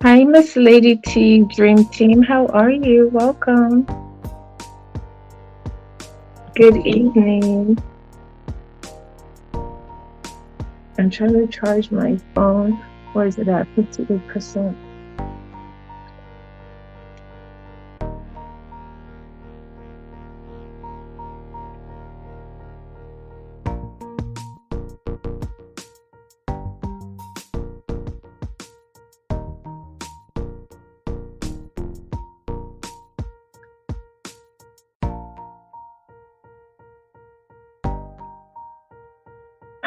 Hi, Miss Lady T, Dream Team. How are you? Welcome. Good evening. I'm trying to charge my phone. Where is it at? 58%.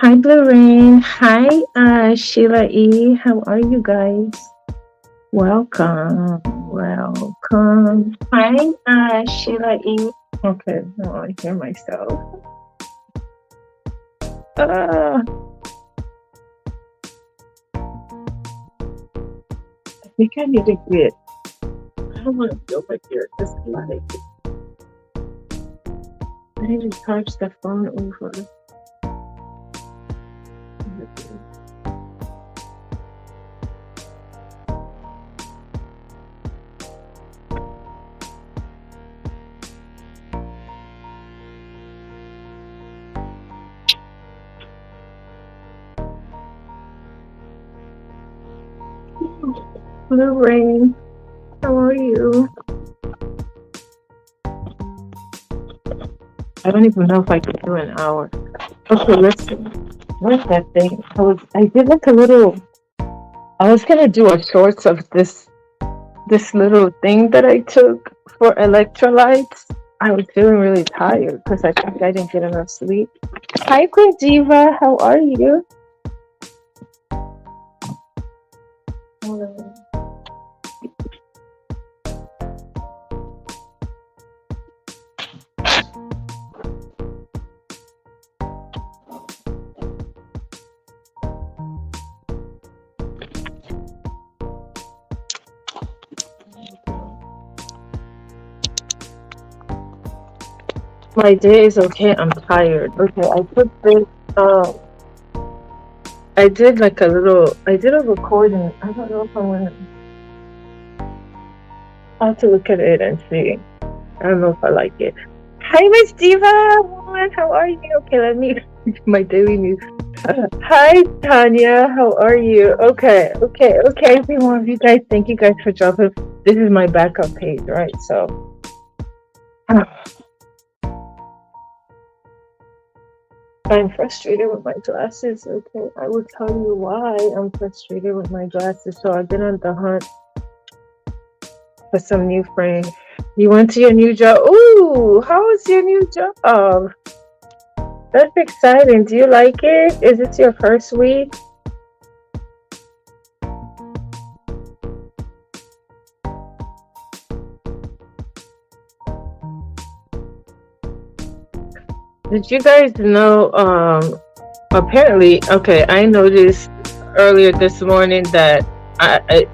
Hi, Blue Rain. Hi, Sheila E. How are you guys? Welcome. Welcome. Hi, Sheila E. Okay, no, I hear myself. I think I need to get. I don't want to be over here. It's like I need to charge the phone over. Blue Rain, how are you? I don't even know if I can do an hour. Okay, listen. What's that thing? I did like a little. I was gonna do a shorts of this little thing that I took for electrolytes. I was feeling really tired because I think I didn't get enough sleep. Hi, Queen Diva. How are you? My day is okay. I'm tired. Okay, I put this. I did like a little. I did a recording. I don't know if I'm gonna. I'll have to look at it and see. I don't know if I like it. Hi, Miss Diva. Woman, how are you? Okay, let me my daily news. Hi, Tanya. How are you? Okay, everyone. You guys, thank you guys for dropping. This is my backup page, right? So, I'm frustrated with my glasses. Okay, I will tell you why I'm frustrated with my glasses. So I've been on the hunt for some new frames. You went to your new job. Ooh, how is your new job? That's exciting. Do you like it? Is this your first week? Did you guys know? Apparently, okay, I noticed earlier this morning that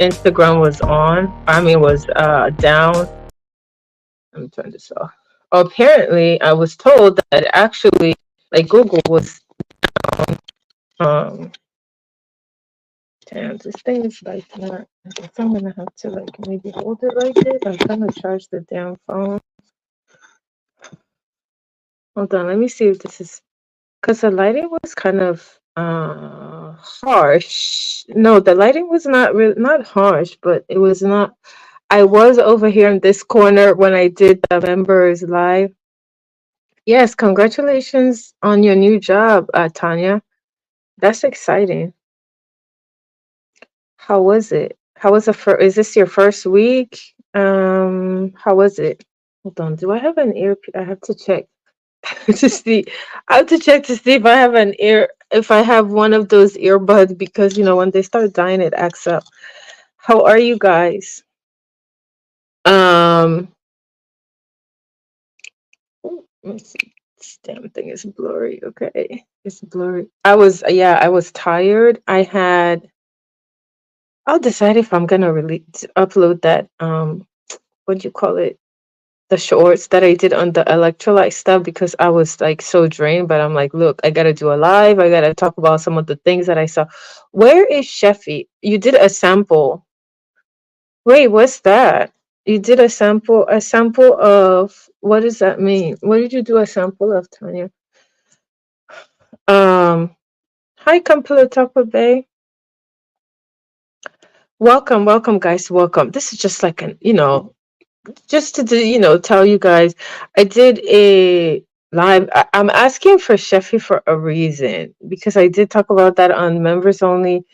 Instagram was on. I mean, was down. Let me turn this off. Apparently, I was told that actually, like Google was um. Damn, this thing is like not. I guess I'm gonna have to like maybe hold it like this. I'm trying to charge the damn phone. Hold on, let me see if this is because the lighting was kind of harsh. No, the lighting was not really not harsh, but it was not. I was over here in this corner when I did the members live. Yes, congratulations on your new job, Tanya. That's exciting. How was it? How was the first? Is this your first week? How was it? Hold on. Do I have an ear? I have to check to see. I have to check to see if I have an ear. If I have one of those earbuds, because when they start dying, it acts up. How are you guys? Um, let me see. This damn thing is blurry. Okay, it's blurry. I was tired. I'll decide if I'm gonna upload that. What do you call it? The shorts that I did on the electrolyte stuff because I was like so drained. But I'm like, look, I gotta do a live. I gotta talk about some of the things that I saw. Where is Sheffy? You did a sample. Wait, what's that? You did a sample of, what does that mean? What did you do a sample of, Tanya? Um, Hi, Kampala Tapa Bay. Welcome, welcome, guys. Welcome. This is just like an, just to do, tell you guys, I did a live. I'm asking for Sheffy for a reason because I did talk about that on members only.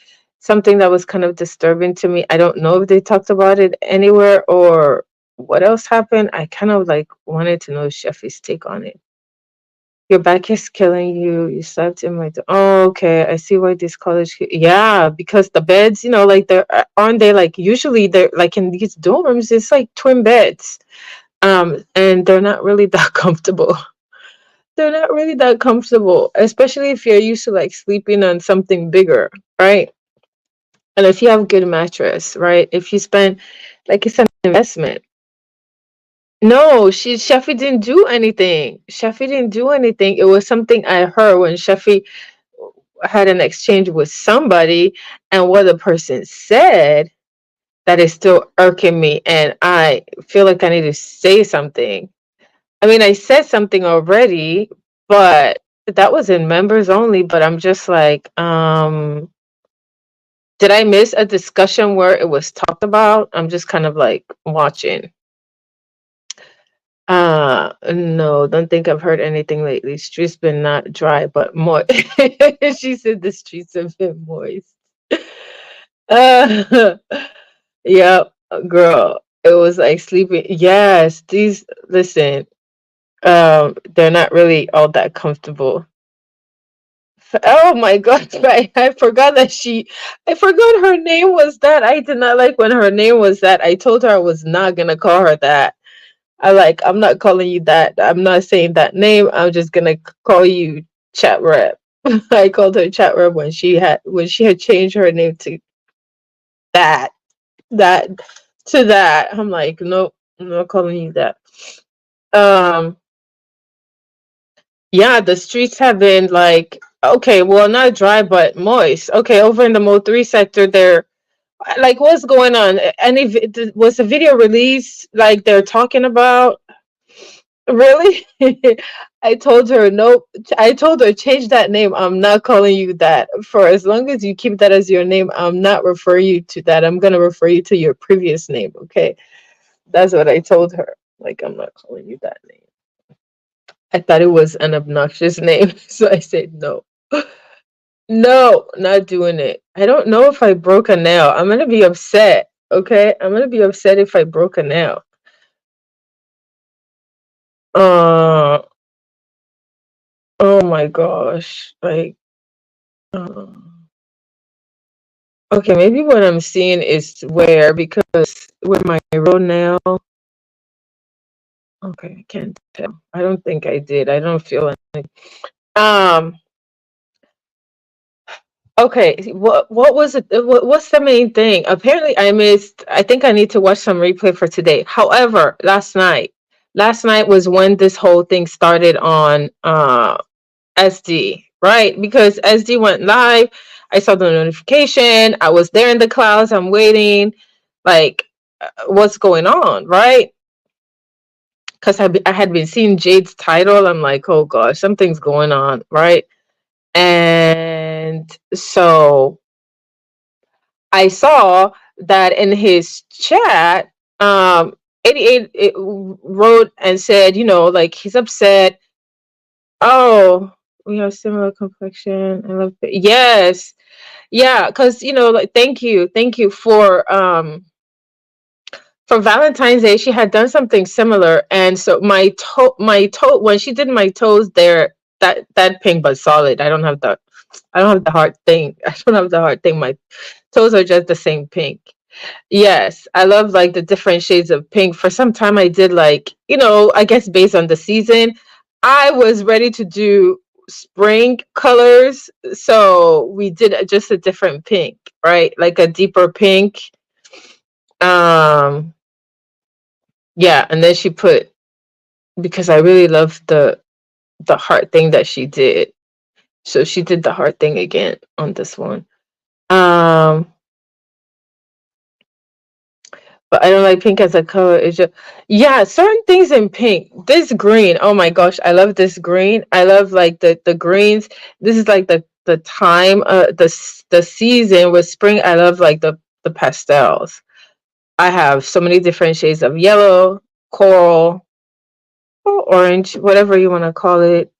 Something that was kind of disturbing to me. I don't know if they talked about it anywhere or what else happened. I kind of like wanted to know Sheffy's take on it. Your back is killing you. You slept in my. Oh, okay. I see why this college. Yeah, because the beds, like they're aren't they like usually they're like in these dorms. It's like twin beds, and they're not really that comfortable. They're not really that comfortable, especially if you're used to like sleeping on something bigger, right? And if you have good mattress, right? If you spend, like it's an investment. No, Sheffy didn't do anything. Sheffy didn't do anything. It was something I heard when Sheffy had an exchange with somebody, and what the person said that is still irking me, and I feel like I need to say something. I mean, I said something already, but that was in members only, but I'm just like, did I miss a discussion where it was talked about? I'm just kind of like watching. No, don't think I've heard anything lately. Streets been not dry, but moist. She said the streets have been moist. Uh, yeah, girl. It was like sleeping. Yes, these, listen, they're not really all that comfortable. Oh my God, I forgot that I forgot her name was that. I did not like when her name was that. I told her I was not gonna call her that. I'm not calling you that. I'm not saying that name. I'm just gonna call you chat rep. I called her chat rep when she had changed her name to that, that to that. I'm like, nope, I'm not calling you that. Um, yeah, the streets have been like, okay, well, not dry but moist. Okay, over in the Mo 3 sector, they're like, what's going on? Was the video released like they're talking about? Really? I told her, nope. I told her, change that name. I'm not calling you that. For as long as you keep that as your name, I'm not referring you to that. I'm going to refer you to your previous name. Okay. That's what I told her. Like, I'm not calling you that name. I thought it was an obnoxious name. So I said, no. No, not doing it. I don't know if I broke a nail. I'm going to be upset. Okay. I'm going to be upset if I broke a nail. Uh, oh my gosh. Like, uh, okay, maybe what I'm seeing is where my road nail. Okay, I can't tell. I don't think I did. I don't feel anything. Um. Okay. What was it? What's the main thing? Apparently, I missed. I think I need to watch some replay for today. However, last night was when this whole thing started on SD, right? Because SD went live. I saw the notification. I was there in the clouds. I'm waiting. Like, what's going on, right? Because I had been seeing Jade's title. I'm like, oh gosh, something's going on, right? And so I saw that in his chat, 88 wrote and said, like he's upset. Oh, we have similar complexion. I love it. Yes. Yeah, because like thank you for Valentine's Day, she had done something similar, and so my toe when she did my toes there, that pink but solid. I don't have the heart thing. I don't have the heart thing. My toes are just the same pink. Yes, I love like the different shades of pink. For some time, I did like I guess based on the season, I was ready to do spring colors, so we did just a different pink, right? Like a deeper pink. Um yeah, and then she put, because I really love the heart thing that she did. So she did the heart thing again on this one. Um but I don't like pink as a color. It's just, yeah, certain things in pink. This green, oh my gosh, I love this green. I love like the greens. This is like the time, the season with spring. I love like the pastels. I have so many different shades of yellow, coral, or orange, whatever you want to call it.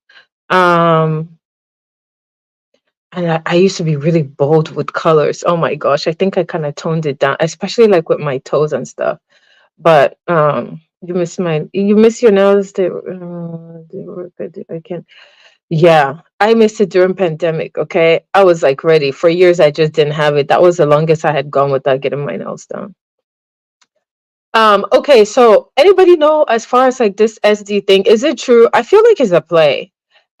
Um, and I used to be really bold with colors. Oh my gosh, I think I kind of toned it down, especially like with my toes and stuff. But you miss your nails. They were good. I can't. Yeah, I missed it during pandemic. Okay, I was like ready for years. I just didn't have it. That was the longest I had gone without getting my nails done. Okay, so anybody know as far as like this SD thing, is it true? I feel like it's a play.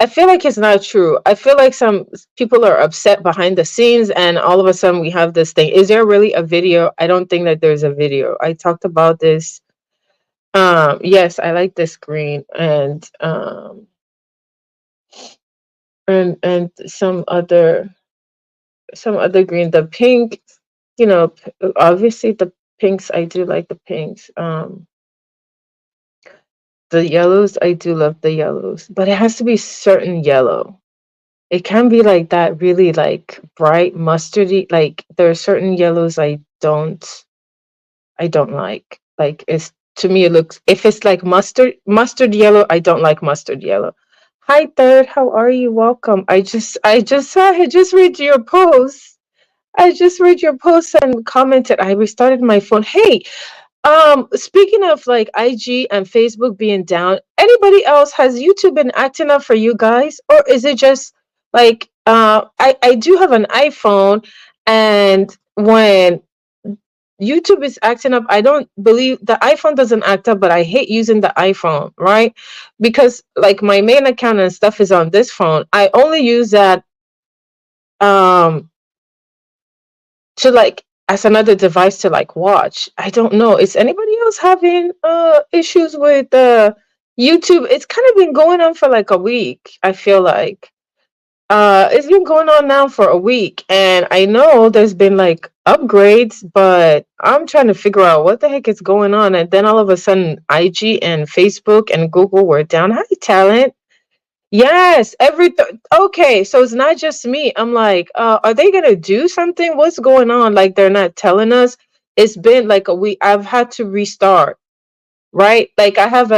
I feel like it's not true. I feel like some people are upset behind the scenes and all of a sudden we have this thing. Is there really a video? I don't think that there's a video. I talked about this. Yes, I like this green and some other green. The pink, obviously the pinks, I do like the pinks. The yellows, I do love the yellows, but it has to be certain yellow. It can be like that really like bright mustardy. Like there are certain yellows I don't like. Like it's to me it looks if it's like mustard yellow, I don't like mustard yellow. Hi third, how are you? Welcome. I just read your post. I just read your post and commented. I restarted my phone. Hey, speaking of like IG and Facebook being down, anybody else has YouTube been acting up for you guys, or is it just like I do have an iPhone, and when YouTube is acting up, I don't believe the iPhone doesn't act up, but I hate using the iPhone, right? Because like my main account and stuff is on this phone. I only use that um to like as another device to like watch. I don't know. Is anybody else having issues with YouTube? It's kind of been going on for like a week, I feel like. It's been going on now for a week and I know there's been like upgrades, but I'm trying to figure out what the heck is going on. And then all of a sudden IG and Facebook and Google were down. Hi talent. Yes, okay, so it's not just me. I'm like, are they gonna do something? What's going on? Like they're not telling us. It's been like a week. I've had to restart, right? Like I have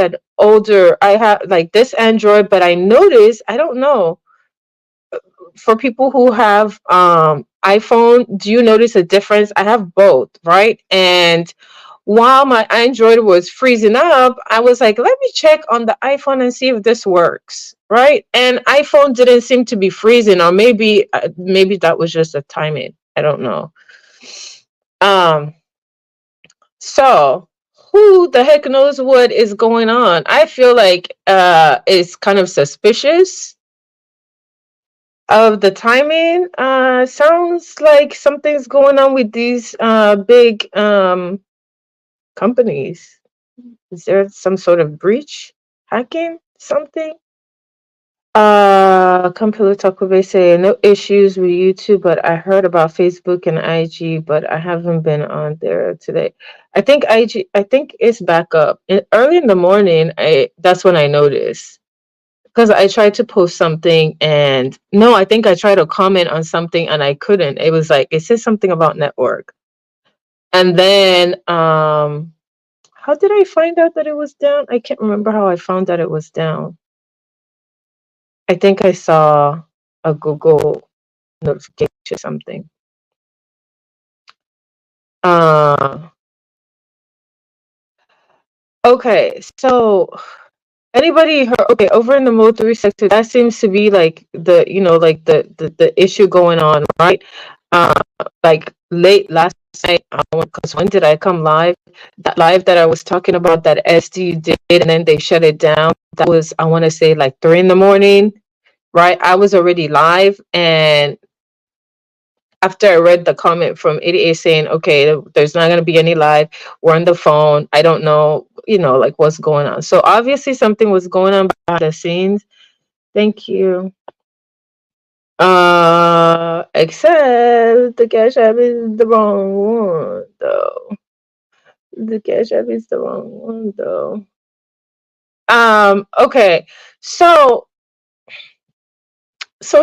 like this Android, but I noticed, I don't know, for people who have iPhone, do you notice a difference? I have both, right? And while my Android was freezing up, I was like, let me check on the iPhone and see if this works, right? And iPhone didn't seem to be freezing, or maybe that was just a timing. I don't know. Um, so who the heck knows what is going on? I feel like it's kind of suspicious of the timing. Sounds like something's going on with these big companies. Is there some sort of breach, hacking, something? Computer Takobe say no issues with YouTube, but I heard about Facebook and IG, but I haven't been on there today. I think IG, I think it's back up. Early in the morning, that's when I noticed because I tried to post something and no, I think I tried to comment on something and I couldn't. It was like it says something about network, and then how did I find out that it was down? I can't remember how I found out it was down. I think I saw a Google notification or something. Uh, okay, so anybody heard, okay, over in the military sector, that seems to be like like the issue going on, right? Uh, like late last night, because when did I come live? That live that I was talking about that SD did, and then they shut it down. That was, I want to say, like 3 in the morning, right? I was already live, and after I read the comment from 88 saying, okay, there's not going to be any live, we're on the phone. I don't know, like what's going on. So obviously something was going on behind the scenes. Thank you. Except the Cash App is the wrong one, though. The Cash App is the wrong one though. Okay. So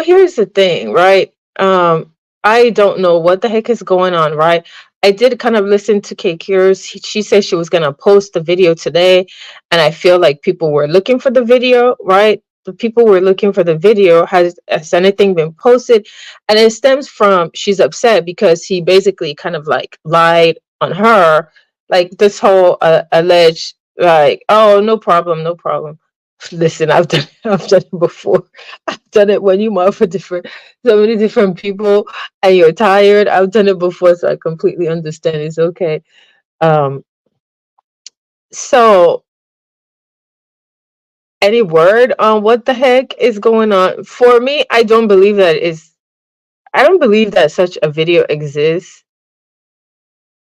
here's the thing, right? I don't know what the heck is going on, right? I did kind of listen to Kate Cures. She said she was gonna post the video today, and I feel like people were looking for the video, right? The people were looking for the video. Has anything been posted? And it stems from she's upset because he basically kind of like lied on her, like this whole alleged like, oh, no problem, no problem. Listen, I've done it before. I've done it when you work for so many different people and you're tired. I've done it before, so I completely understand. It's okay. Um, so any word on what the heck is going on? For me, I don't believe that such a video exists.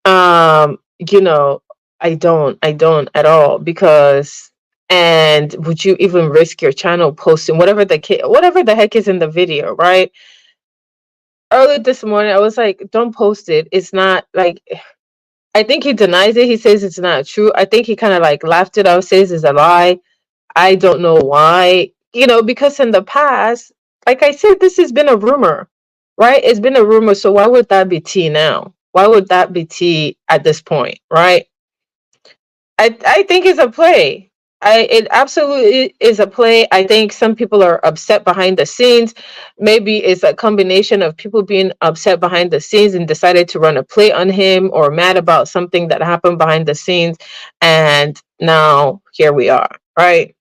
You know, I don't at all because and would you even risk your channel posting whatever the heck is in the video, right? Early this morning, I was like, don't post it. It's not like, I think he denies it. He says it's not true. I think he kind of like laughed it out, says it's a lie. I don't know why, because in the past, like I said, this has been a rumor, right? It's been a rumor. So why would that be tea now? Why would that be tea at this point, right? I think it's a play. It absolutely is a play. I think some people are upset behind the scenes. Maybe it's a combination of people being upset behind the scenes and decided to run a play on him or mad about something that happened behind the scenes. And now here we are, right?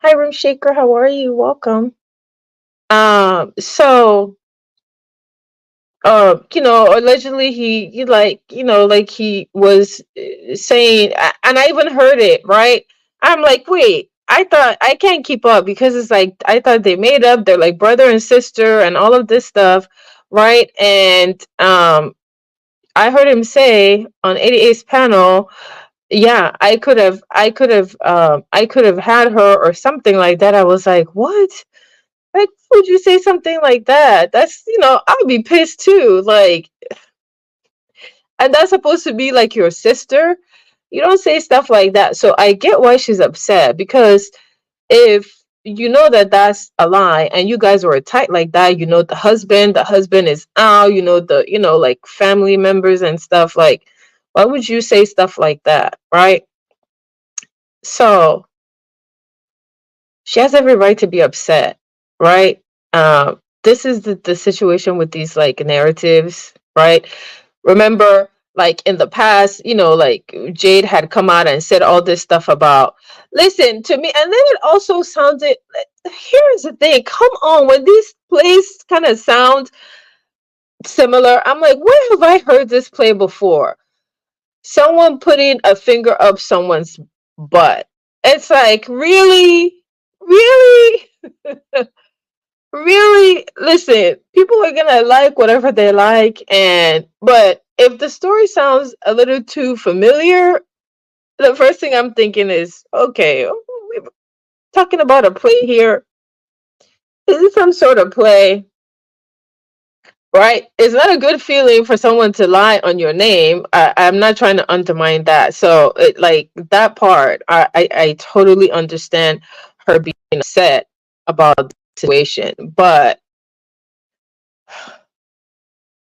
Hi, Room Shaker. How are you? Welcome. So allegedly he like, like he was saying, and I even heard it, right? I'm like, wait, I thought I can't keep up because it's like I thought they made up, they're like brother and sister and all of this stuff, right? And I heard him say on 88's panel, yeah, I could have had her or something like that. I was like, what? Like, would you say something like that? That's, I'd be pissed too. Like, and that's supposed to be like your sister. You don't say stuff like that. So I get why she's upset because if you know that that's a lie and you guys were tight like that, the husband is out, like family members and stuff, like, why would you say stuff like that, right? So she has every right to be upset, right? This is the situation with these like narratives, right? Remember, like in the past, like Jade had come out and said all this stuff about, listen to me, and then it also sounded. Here's the thing, come on, when these plays kind of sound similar, I'm like, where have I heard this play before? Someone putting a finger up someone's butt. It's like, really, really. Really, listen, people are gonna like whatever they like, but if the story sounds a little too familiar, the first thing I'm thinking is, okay, we're talking about a play here. Is it some sort of play? Right? It's not a good feeling for someone to lie on your name. I'm not trying to undermine that. So, like that part, I totally understand her being upset about the situation, but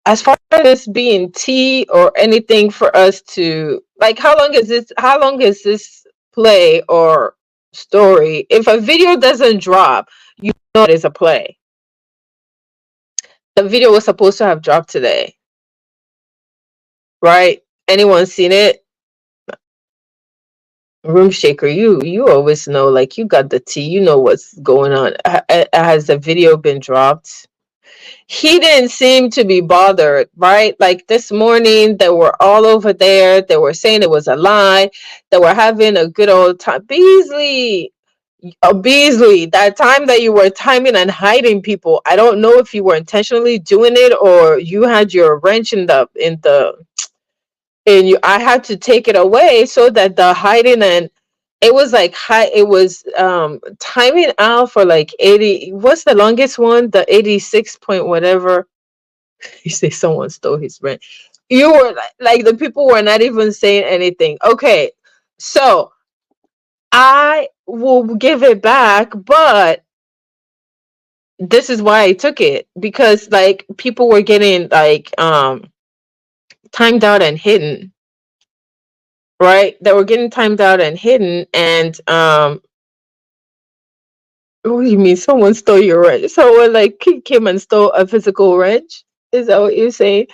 as far as this being tea or anything for us to like, how long is this play or story? If a video doesn't drop, you know it is a play. The video was supposed to have dropped today, right? Anyone seen it? Room Shaker, you always know, like, you got the tea, you know what's going on. Has the video been dropped? He didn't seem to be bothered, right? Like this morning, they were all over there. They were saying it was a lie. They were having a good old time. Beasley, that time that you were timing and hiding people, I don't know if you were intentionally doing it or you had your wrench and I had to take it away so that the hiding, and it was like high, it was timing out for like 80. What's the longest one? The 86 point whatever. You say someone stole his wrench. You were like the people were not even saying anything. Okay, so I will give it back, but this is why I took it, because like people were getting like timed out and hidden, right? They were getting timed out and hidden, and what do you mean someone stole your wrench? Someone like came and stole a physical wrench? Is that what you're saying?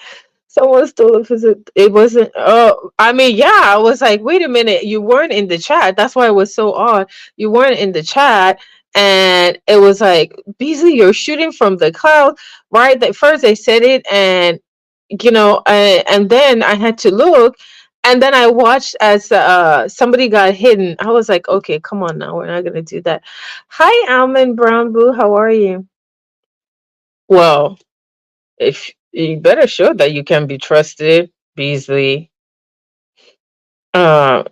Someone stole a physical. It wasn't. Oh, I mean, yeah. I was like, wait a minute. You weren't in the chat. That's why it was so odd. You weren't in the chat, and it was like, Beasley, you're shooting from the cloud, right? That first they said it, and and then I had to look, and then I watched as somebody got hidden. I was like, okay, come on now, we're not gonna do that. Hi, Almond Brown Boo, how are you? Well, if you better show that you can be trusted, Beasley. uh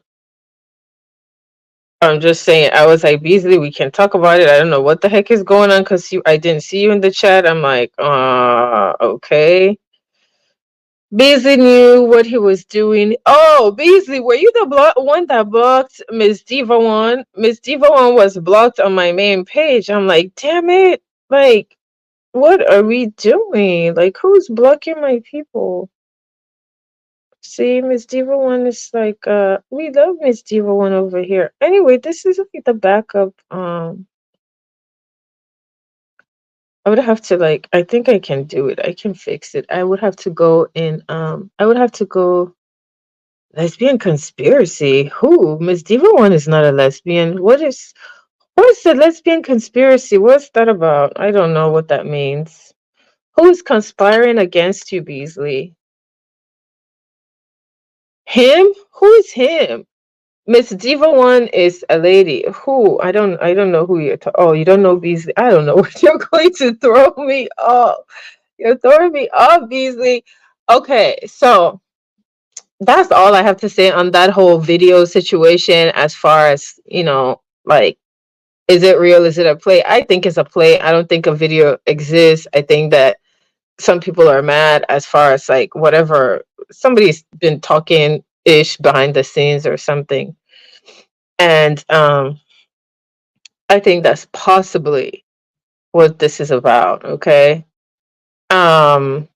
I'm just saying, I was like, Beasley, we can talk about it. I don't know what the heck is going on, because I didn't see you in the chat. I'm like, okay. Beasley knew what he was doing. Oh, Beasley, were you the one that blocked Miss Diva One? Miss Diva One was blocked on my main page. I'm like, damn it. Like, what are we doing? Like, who's blocking my people? See, Miss Diva One is like, we love Miss Diva One over here. Anyway, this is like the backup. I would have to like, I think I can do it. I can fix it. I would have to go in, I would have to go. Lesbian conspiracy? Who? Miss Diva One is not a lesbian. What is the lesbian conspiracy? What's that about? I don't know what that means. Who is conspiring against you, Beasley? Him? Who is him? Miss Diva One is a lady. Who? I don't know who you're oh, you don't know Beasley. I don't know what you're going to throw me off. You're throwing me off, Beasley. Okay, so that's all I have to say on that whole video situation. As far as, like, is it real? Is it a play? I think it's a play. I don't think a video exists. I think that some people are mad, as far as like whatever, somebody's been talking ish behind the scenes or something. And I think that's possibly what this is about. Okay. Um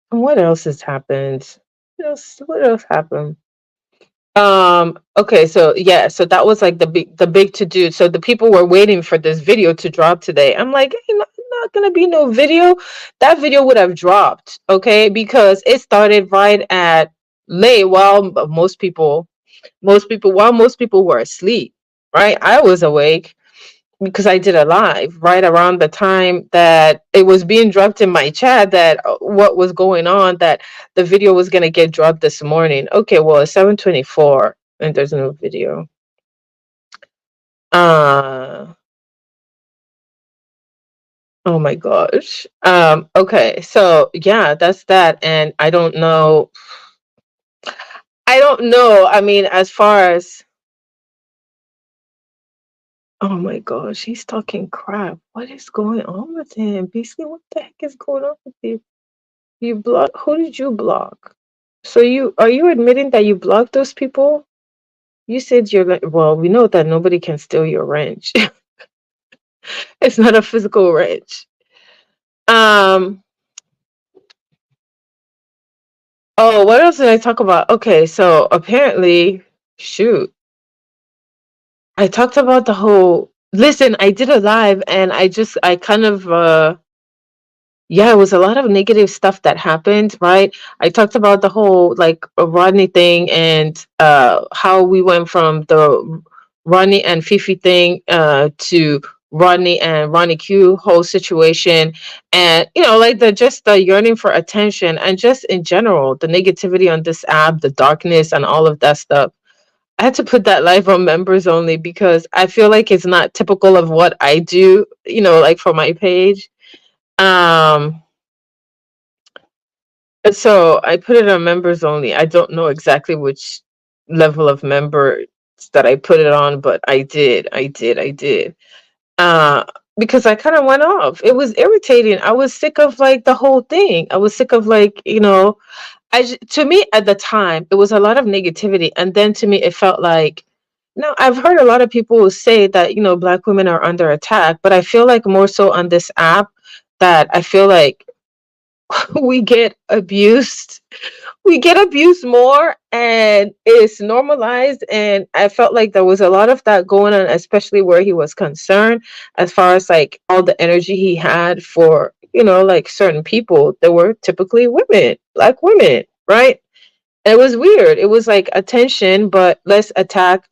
what else has happened? What else happened? Okay, so yeah, so that was like the big to do. So the people were waiting for this video to drop today. I'm like, hey, not gonna be no video. That video would have dropped, okay, because it started right at late, while most people were asleep, right? I was awake because I did a live right around the time that it was being dropped in my chat, that what was going on, that the video was going to get dropped this morning. Okay, well, it's 7:24 and there's no video. Uh oh my gosh. Okay, so yeah, that's that. And I don't know. I mean, as far as, oh my gosh, he's talking crap. What is going on with him? Basically, what the heck is going on with you? You block? Who did you block? So are you admitting that you blocked those people? You said you're like, well, we know that nobody can steal your wrench. It's not a physical wrench. Um. Oh, what else did I talk about? Okay, so apparently, shoot, I talked about the whole. Listen, I did a live, and I kind of yeah, it was a lot of negative stuff that happened, right? I talked about the whole like Rodney thing, and how we went from the Rodney and Fifi thing to Rodney and Ronnie Q whole situation, and like the yearning for attention, and just in general the negativity on this app, the darkness and all of that stuff. I had to put that live on members only, because I feel like it's not typical of what I do, like for my page. Um so I put it on members only. I don't know exactly which level of member that I put it on, but I did. I did. I did. Uh because I kind of went off. It was irritating. I was sick of like the whole thing. I was sick of like, to me at the time it was a lot of negativity, and then to me it felt like, now I've heard a lot of people say that black women are under attack, but I feel like more so on this app that I feel like we get abused. We get abused more, and it's normalized, and I felt like there was a lot of that going on, especially where he was concerned, as far as like all the energy he had for like certain people that were typically women, black women, right? And it was weird. It was like attention, but let's attack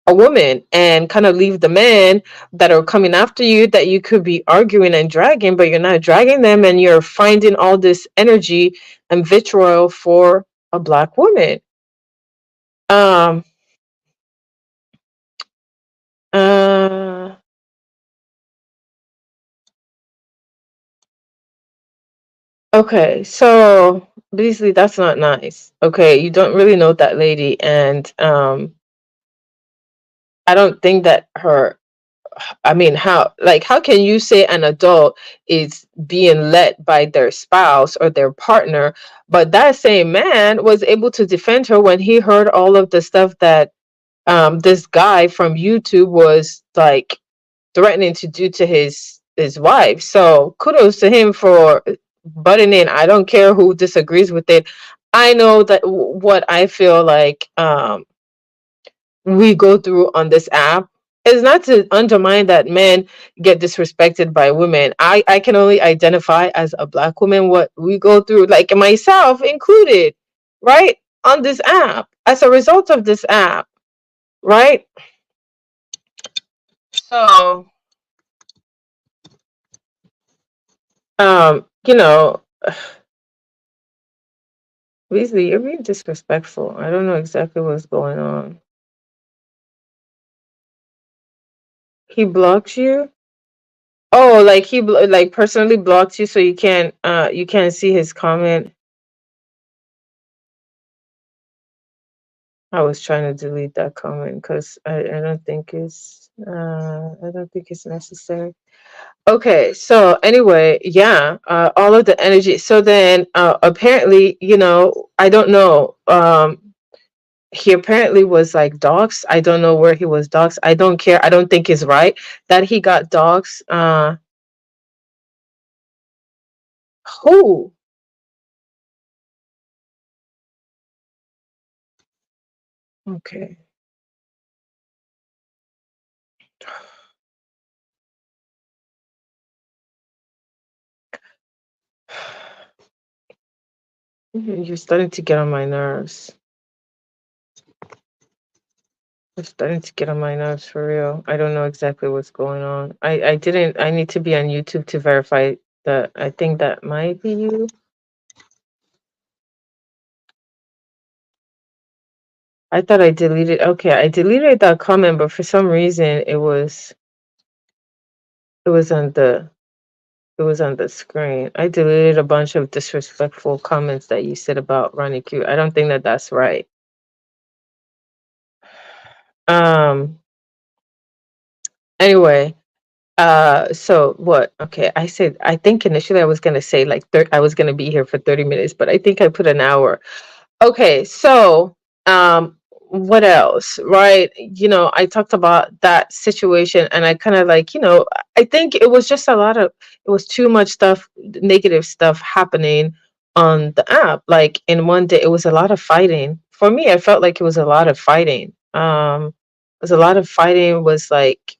a woman and kind of leave the men that are coming after you, that you could be arguing and dragging, but you're not dragging them, and you're finding all this energy and vitriol for a black woman. Um uh okay, so Beasley, that's not nice. Okay, you don't really know that lady, and I don't think that her, I mean, how can you say an adult is being led by their spouse or their partner, but that same man was able to defend her when he heard all of the stuff that this guy from YouTube was like threatening to do to his wife. So kudos to him for butting in. I don't care who disagrees with it. I know that what I feel like we go through on this app is not to undermine that men get disrespected by women. I can only identify as a black woman what we go through, like myself included, right? On this app, as a result of this app, right? So, you know, Weasley, you're being disrespectful. I don't know exactly what's going on. He blocked you? Oh, like like personally blocked you, so you can't see his comment. I was trying to delete that comment because I don't think it's necessary. Okay, so anyway, yeah, all of the energy. So then apparently, I don't know. He apparently was like dogs. I don't know where he was dogs. I don't care. I don't think it's right that he got dogs. Who? Okay. You're starting to get on my nerves. You're starting to get on my nerves for real. I don't know exactly what's going on. I need to be on YouTube to verify that. I think that might be you. I thought I deleted. Okay, I deleted that comment, but for some reason it was on the it was on the screen. I deleted a bunch of disrespectful comments that you said about Ronnie Q. I don't think that that's right. Um. Anyway, so what? Okay, I said I think initially I was gonna say like I was gonna be here for 30 minutes, but I think I put an hour. Okay, so what else? Right? I talked about that situation, and I kind of like, I think it was just it was too much stuff, negative stuff happening on the app. Like in one day, it was a lot of fighting. For me, I felt like it was a lot of fighting. It was a lot of fighting. Was like,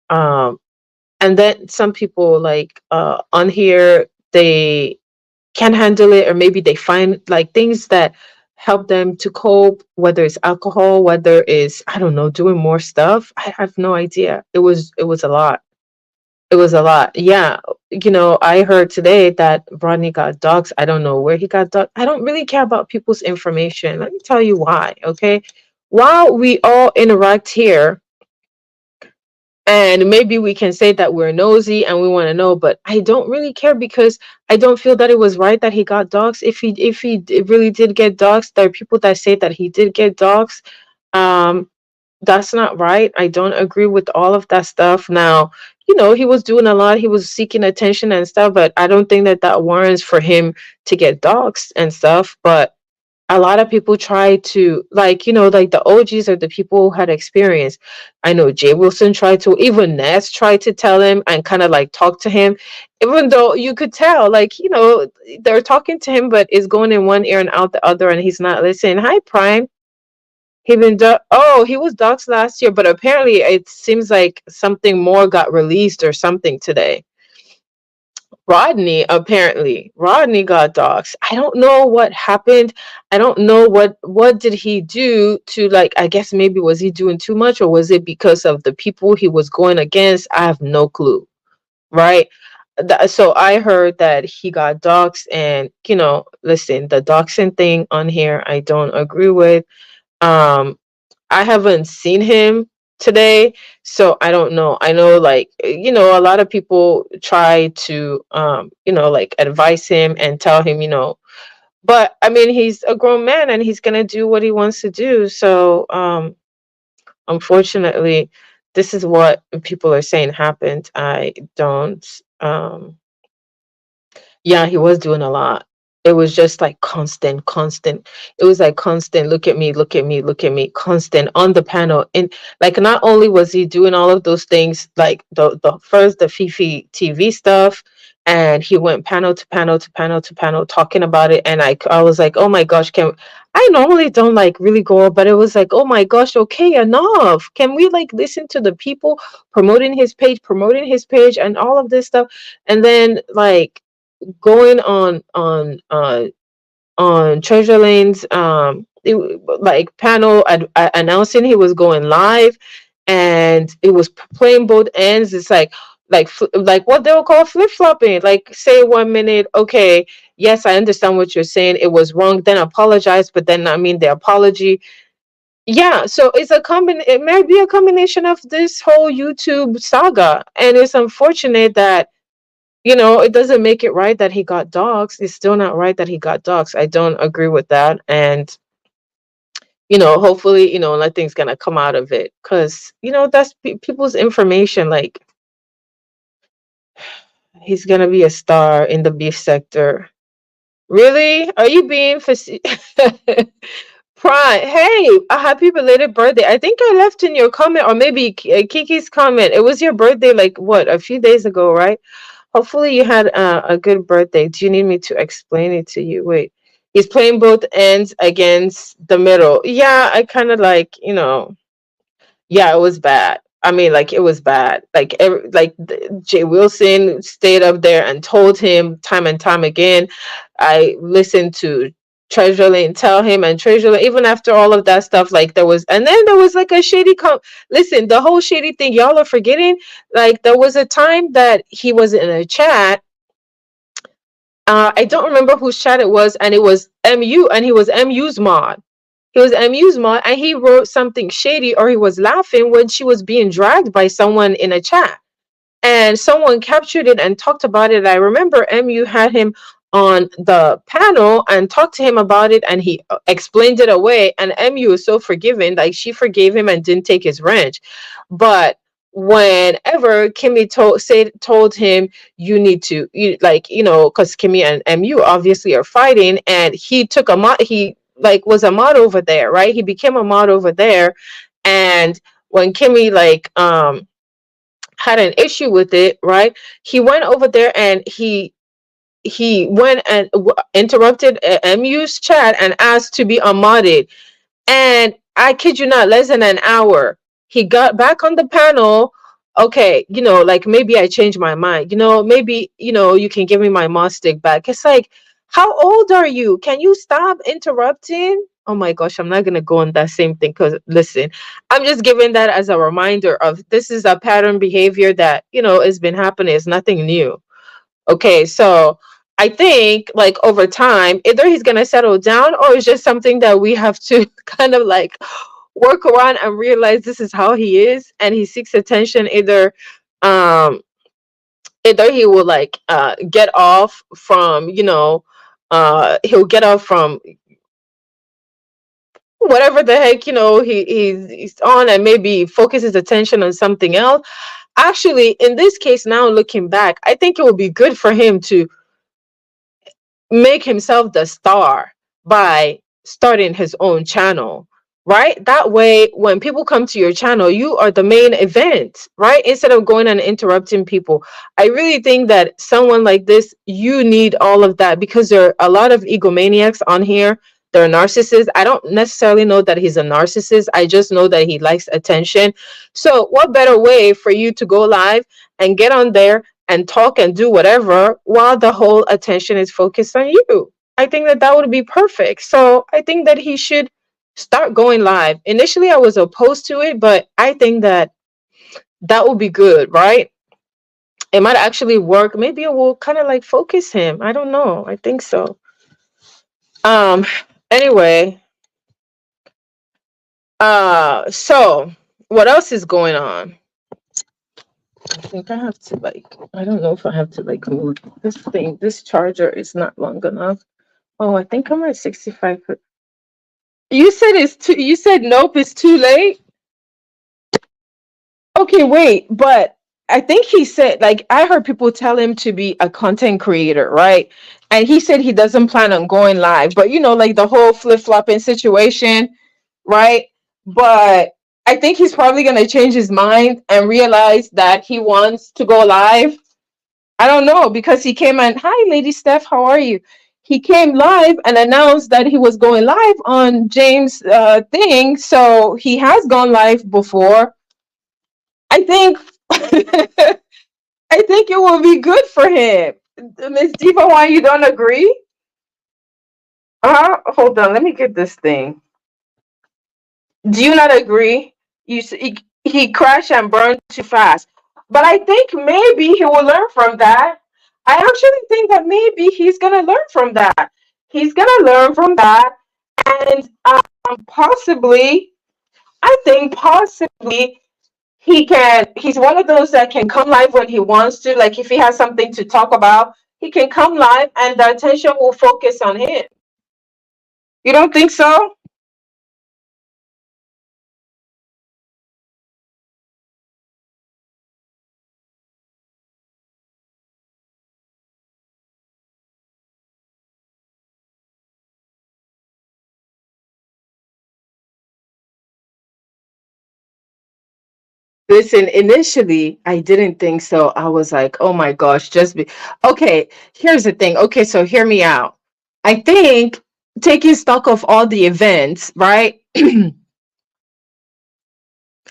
um, and then some people like on here they can't handle it, or maybe they find like things that help them to cope, whether it's alcohol, whether it's, I don't know, doing more stuff. I have no idea. It was a lot. It was a lot. Yeah. I heard today that Rodney got dogs. I don't know where he got dogs. I don't really care about people's information. Let me tell you why. Okay, while we all interact here, and maybe we can say that we're nosy and we want to know, but I don't really care, because I don't feel that it was right that he got dogs. Really did get dogs, there are people that say that he did get dogs. um that's not right. I don't agree with all of that stuff. Now, he was doing a lot. He was seeking attention and stuff, but I don't think that that warrants for him to get doxxed and stuff. But a lot of people try to, like, like the OGs or the people who had experience. I know Jay Wilson tried to, even Ness tried to tell him and kind of like talk to him, even though you could tell, like, they're talking to him, but it's going in one ear and out the other, and he's not listening. Hi, Prime. He was doxxed last year, but apparently it seems like something more got released or something today. Rodney got doxxed. I don't know what happened. I don't know what did he do to, like, I guess maybe was he doing too much, or was it because of the people he was going against? I have no clue. Right? So I heard that he got doxxed, and listen, the doxing thing on here I don't agree with. Um I haven't seen him today, so I don't know. I know, like, a lot of people try to, like, advise him and tell him, but I mean, he's a grown man and he's gonna do what he wants to do. So, unfortunately, this is what people are saying happened. I don't. Yeah, he was doing a lot. It was just like constant, constant. It was like constant, look at me, look at me, look at me, constant on the panel. And like, not only was he doing all of those things, like the first the Fifi TV stuff, and he went panel to panel to panel to panel talking about it. And I was like, oh my gosh, I normally don't like really go up, but it was like, oh my gosh, okay, enough. Can we like listen to the people promoting his page and all of this stuff? And then like going on Treasure Lane's like panel announcing he was going live, and it was playing both ends. It's like what they would call flip-flopping, like say 1 minute, okay, yes, I understand what you're saying, it was wrong, then apologize, but then I mean the apology. Yeah, so it may be a combination of this whole YouTube saga, and it's unfortunate that it doesn't make it right that he got dogs. It's still not right that he got dogs. I don't agree with that. And, hopefully, nothing's going to come out of it, because, that's people's information. Like, he's going to be a star in the beef sector. Really? Are you being Prime? Hey, a happy belated birthday. I think I left in your comment, or maybe Kiki's comment. It was your birthday, like what, a few days ago, right? Hopefully you had a good birthday. Do you need me to explain it to you? Wait. He's playing both ends against the middle. Yeah, I kind of like, yeah, it was bad. I mean, like, it was bad. Like, Jay Wilson stayed up there and told him time and time again. I listened to Treasure Lane tell him, and Treasure Lane, even after all of that stuff, like, and then there was like a shady listen, the whole shady thing, y'all are forgetting. Like, there was a time that he was in a chat. I don't remember whose chat it was, and it was MU, and he was MU's mod. He was MU's mod, and he wrote something shady, or he was laughing when she was being dragged by someone in a chat. And someone captured it and talked about it. I remember MU had him on the panel and talked to him about it, and he explained it away. And MU is so forgiving, like, she forgave him and didn't take his wrench. But whenever Kimmy told him, you need to, because Kimmy and MU obviously are fighting, and he took he like was a mod over there, right? He became a mod over there. And when Kimmy had an issue with it, right? He went over there and he went and interrupted MU's chat and asked to be unmodded. And I kid you not, less than an hour, he got back on the panel. Okay, like, maybe I changed my mind. Maybe, you can give me my mod stick back. It's like, how old are you? Can you stop interrupting? Oh my gosh, I'm not going to go on that same thing, because listen, I'm just giving that as a reminder of, this is a pattern behavior that, has been happening. It's nothing new. Okay, so I think, like, over time, either he's going to settle down, or it's just something that we have to kind of like work around and realize this is how he is, and he seeks attention. Either he will like get off from, he'll get off from whatever the heck, he's on, and maybe focus his attention on something else. actually, in this case, now looking back, I think it would be good for him to make himself the star by starting his own channel, right? That way, when people come to your channel, you are the main event, right? Instead of going and interrupting people. I really think that someone like this, you need all of that, because there are a lot of egomaniacs on here. They're narcissists. I don't necessarily know that he's a narcissist. I just know that he likes attention. So what better way for you to go live and get on there and talk and do whatever while the whole attention is focused on you? I think that that would be perfect. So I think that he should start going live. Initially, I was opposed to it, but I think that that would be good, right? It might actually work. Maybe it will kind of like focus him. I don't know. I think so. Um. Anyway. So what else is going on? I think I have to like. I don't know if I have to like move this thing. This charger is not long enough. Oh, I think I'm at 65. You said it's too. You said nope, it's too late. Okay, wait, but I think he said, like, I heard people tell him to be a content creator, right? And he said he doesn't plan on going live, but like the whole flip flopping situation, right? But I think he's probably gonna change his mind and realize that he wants to go live. I don't know, because he came and hi, Lady Steph, how are you? He came live and announced that he was going live on James' thing. So he has gone live before. I think I think it will be good for him. Miss Diva, why you don't agree? Hold on, let me get this thing. Do you not agree? He crashed and burned too fast. But I think maybe he will learn from that. I actually think that maybe he's gonna learn from that. He's gonna learn from that, and possibly, I think possibly he's one of those that can come live when he wants to. Like if he has something to talk about, he can come live and the attention will focus on him. You don't think so? Listen, initially I didn't think so. I was like, oh my gosh, just be okay. Here's the thing. Okay, so hear me out. I think taking stock of all the events, right? And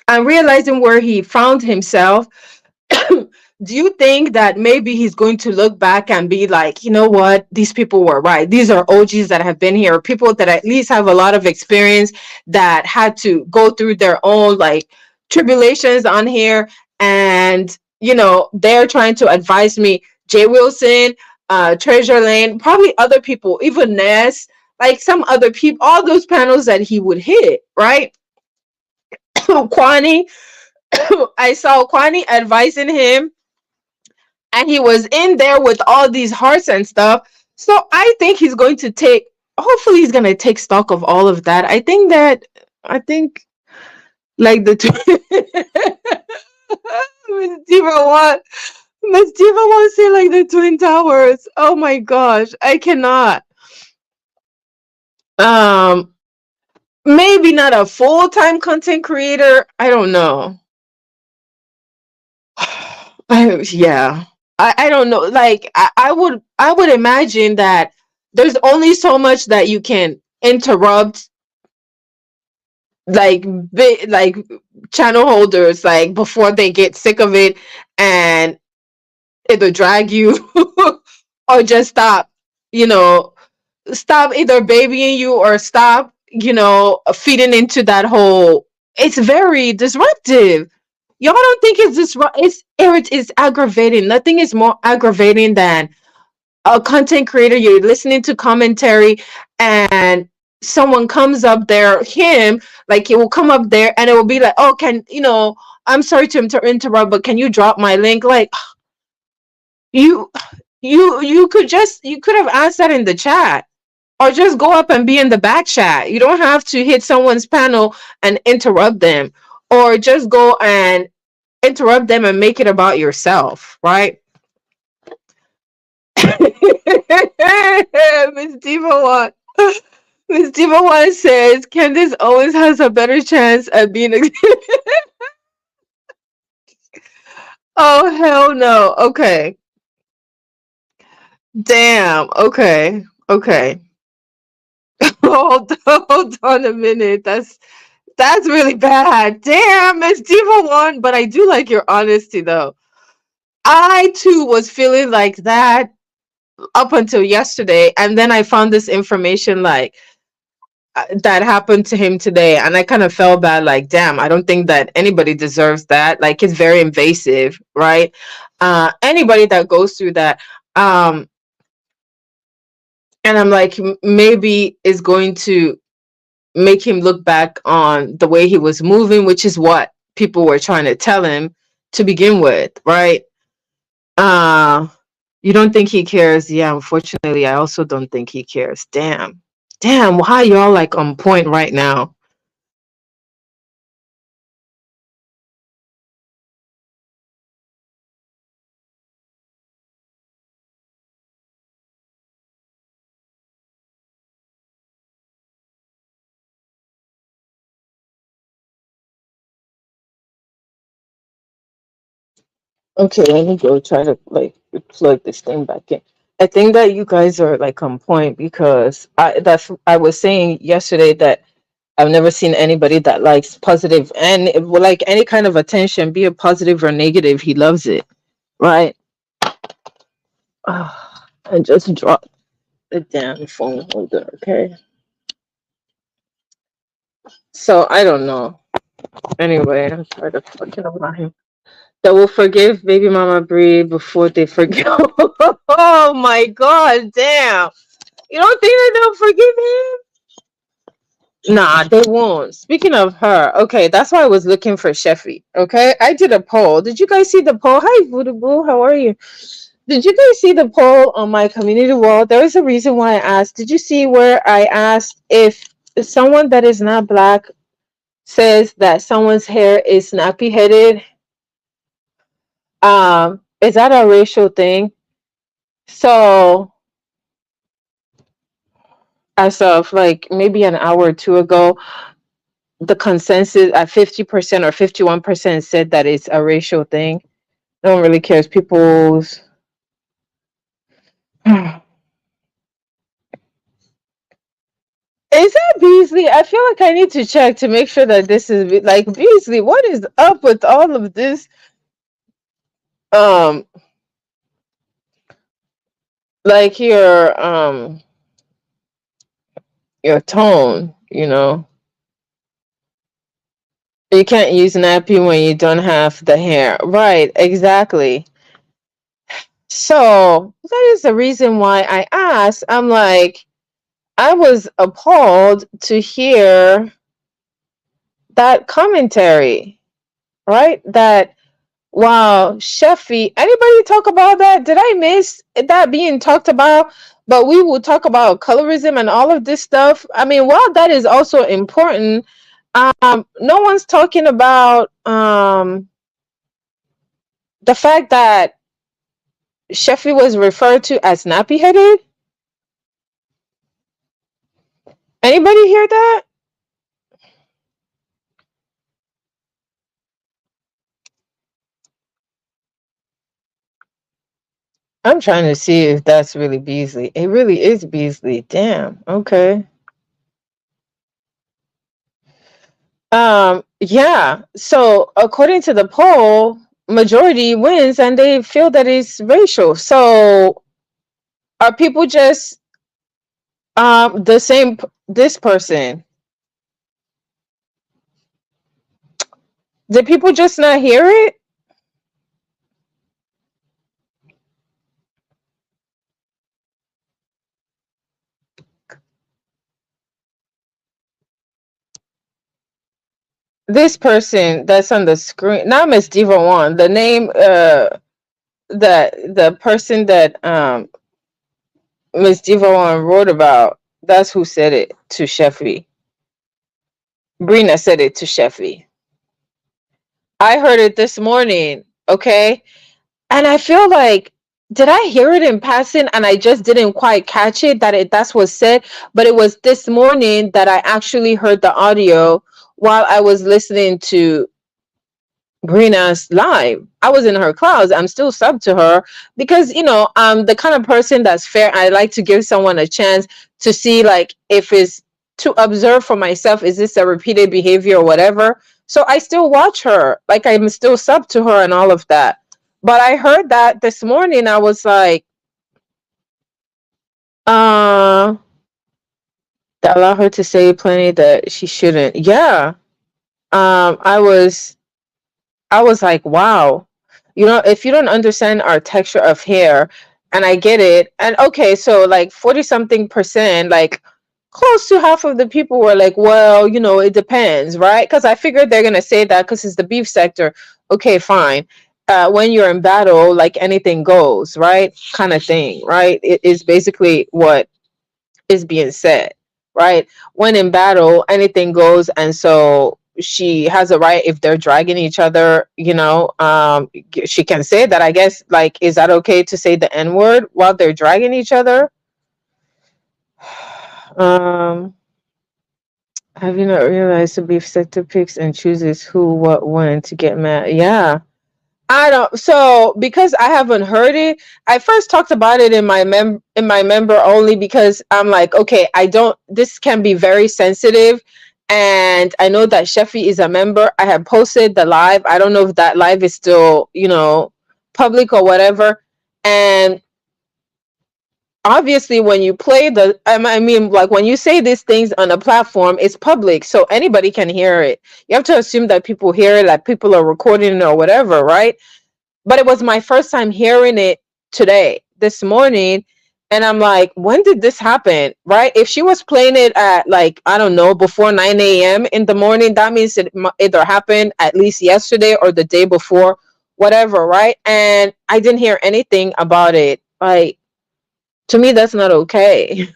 realizing where he found himself, do you think that maybe he's going to look back and be like, you know what, these people were right? These are OGs that have been here, people that at least have a lot of experience, that had to go through their own like tribulations on here, and they're trying to advise me. Jay Wilson, Treasure Lane, probably other people, even Ness, like some other people, all those panels that he would hit, right? Kwani, I saw Kwani advising him, and he was in there with all these hearts and stuff. So I think he's going to hopefully he's going to take stock of all of that. I think like the Miss Diva what? Miss Diva wants to say like the Twin Towers. Oh my gosh, I cannot. Um, Maybe not a full-time content creator. I don't know. Yeah. I don't know. Like I would imagine that there's only so much that you can interrupt, like like channel holders, like before they get sick of it and either drag you or just you know stop either babying you or stop feeding into that whole. It's very disruptive. Y'all don't think it's aggravating. Nothing is more aggravating than a content creator. You're listening to commentary and someone comes up there, him, like he will come up there and it will be like, oh, I'm sorry to interrupt, but can you drop my link? Like, you you could have asked that in the chat, or just go up and be in the back chat. You don't have to hit someone's panel and interrupt them, or just go and interrupt them and make it about yourself, right? Miss Diva One. Miss Diva One says Candace always has a better chance at being a Oh hell no. Okay. Damn. Okay. Okay. Hold on a minute. That's really bad. Damn, Miss Diva One. But I do like your honesty though. I too was feeling like that up until yesterday, and then I found this information like that happened to him today, and I kind of felt bad. Like, damn, I don't think that anybody deserves that. Like, it's very invasive, right? Anybody that goes through that, um, and I'm like, maybe is going to make him look back on the way he was moving, which is what people were trying to tell him to begin with, right? Uh, you don't think he cares? Yeah, unfortunately, I also don't think he cares. Damn. Damn, why y'all like on point right now? Okay, let me go try to like plug this thing back in. I think that you guys are like on point because I was saying yesterday that I've never seen anybody that likes positive and like any kind of attention, be it positive or negative, he loves it, right? I just dropped the damn phone holder. Okay, so I don't know. Anyway, I'm tired of talking about him. That will forgive baby mama Bree before they forgive. Oh my god, damn. You don't think that they'll forgive him? Nah, they won't. Speaking of her, okay, that's why I was looking for Sheffy. Okay, I did a poll. Did you guys see the poll? Hi, Voodoo Boo, how are you? Did you guys see the poll on my community wall? There is a reason why I asked. Did you see where I asked if someone that is not black says that someone's hair is nappy headed? Is that a racial thing? So as of like maybe an hour or two ago, the consensus at 50% or 51% said that it's a racial thing. No one really cares. People's is that Beasley? I feel like I need to check to make sure that this is like Beasley. What is up with all of this? Um, like your tone. You know, you can't use nappy when you don't have the hair. Right? Exactly. So that is the reason why I asked. I'm like, I was appalled to hear that commentary, right? That wow, Sheffy. Anybody talk about that? Did I miss that being talked about? But we will talk about colorism and all of this stuff. I mean, while that is also important, no one's talking about the fact that Sheffy was referred to as nappy headed. Anybody hear that? I'm trying to see if that's really Beasley. It really is Beasley. Damn. Okay. Yeah. So according to the poll, majority wins and they feel that it's racial. So are people just the same this person? Did people just not hear it? This person that's on the screen, not Miss Diva One, the name the person that Miss Diva One wrote about, that's who said it to Sheffy. Brina said it to Sheffy. I heard it this morning, okay? And I feel like, did I hear it in passing and I just didn't quite catch it that that's what's said? But it was this morning that I actually heard the audio while I was listening to Brina's live. I was in her class. I'm still sub to her because, I'm the kind of person that's fair. I like to give someone a chance to see, like, if it's to observe for myself, is this a repeated behavior or whatever? So I still watch her. Like, I'm still sub to her and all of that. But I heard that this morning. I was like, uh, allow her to say plenty that she shouldn't. Yeah. I was like, wow, if you don't understand our texture of hair, and I get it. And okay, so like 40 something percent, like close to half of the people were like, well, it depends, right? Because I figured they're going to say that because it's the beef sector. Okay, fine. When you're in battle, like anything goes, right? Kind of thing, right? It is basically what is being said, right? When in battle, anything goes, and so she has a right if they're dragging each other, she can say that, I guess. Like, is that okay to say the N-word while they're dragging each other? um have you not realized the beef sector picks and chooses who, what, when to get mad? Yeah. I don't. So because I haven't heard it, I first talked about it in my member only because I'm like, okay, I don't. This can be very sensitive, and I know that Sheffy is a member. I have posted the live. I don't know if that live is still, public or whatever. And obviously, when you play I mean, like when you say these things on a platform, it's public, so anybody can hear it. You have to assume that people hear it, like people are recording it or whatever, right? But it was my first time hearing it today, this morning. And I'm like, when did this happen? Right? If she was playing it at, like, I don't know, before 9 a.m. in the morning, that means it either happened at least yesterday or the day before, whatever, right? And I didn't hear anything about it. Like, to me, that's not okay.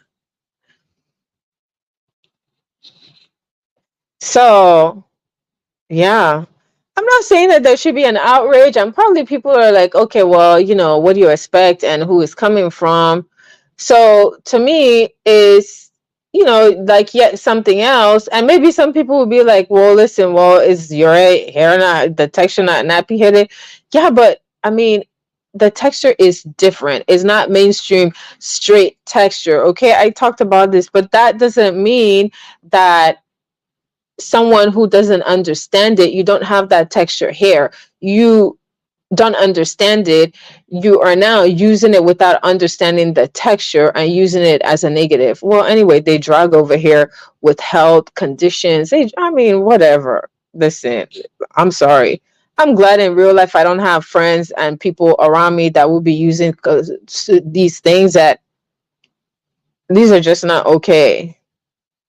So, yeah. I'm not saying that there should be an outrage, and probably people are like, okay, well, what do you expect and who is coming from? So to me, is, like, yet something else. And maybe some people will be like, well, listen, well, is your hair not, the texture not nappy headed? Yeah, but I mean, the texture is different. It's not mainstream straight texture. Okay, I talked about this, but that doesn't mean that someone who doesn't understand it, you don't have that texture hair, you don't understand it, you are now using it without understanding the texture and using it as a negative. Well, anyway, they drag over here with health conditions. I mean, whatever. Listen, I'm sorry. I'm glad in real life I don't have friends and people around me that will be using these things, that these are just not okay.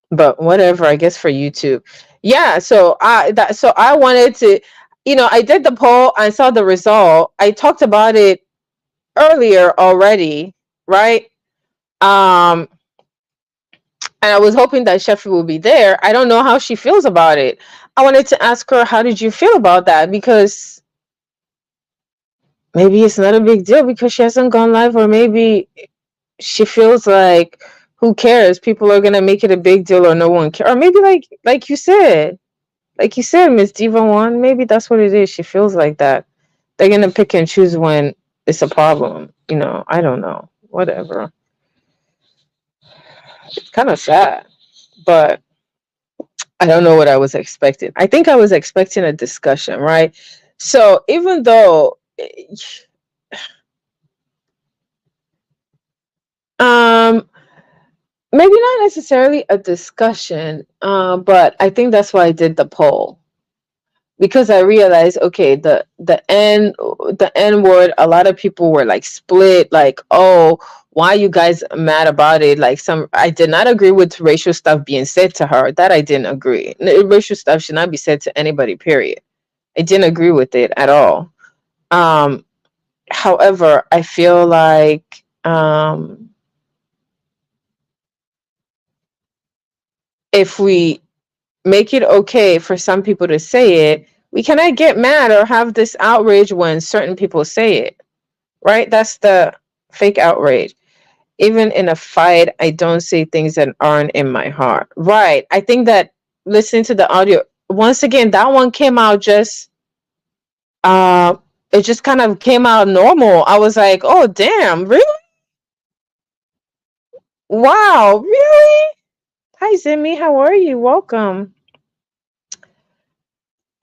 But whatever, I guess for YouTube. Yeah, so I wanted to, I did the poll, I saw the result. I talked about it earlier already, right? Um and I was hoping that Sheffy will be there. I don't know how she feels about it. I wanted to ask her, how did you feel about that? Because maybe it's not a big deal because she hasn't gone live, or maybe she feels like, who cares? People are gonna make it a big deal, or no one cares. Or maybe, like you said, Miss Diva One, maybe that's what it is. She feels like that. They're gonna pick and choose when it's a problem. I don't know. Whatever. It's kind of sad, but I don't know what I was expecting. I think I was expecting a discussion, right? So even though, um, maybe not necessarily a discussion, but I think that's why I did the poll, because I realized, okay, the N word, a lot of people were like split, like, oh, why are you guys mad about it? Like, I did not agree with racial stuff being said to her. That I didn't agree. Racial stuff should not be said to anybody, period. I didn't agree with it at all. Um, However, I feel like, if we make it okay for some people to say it, we cannot get mad or have this outrage when certain people say it, right? That's the fake outrage. Even in a fight, I don't say things that aren't in my heart. Right. I think that listening to the audio, once again, that one came out just uh it just kind of came out normal. I was like, oh damn, really? Wow, really? Hi Zimmy, how are you? Welcome.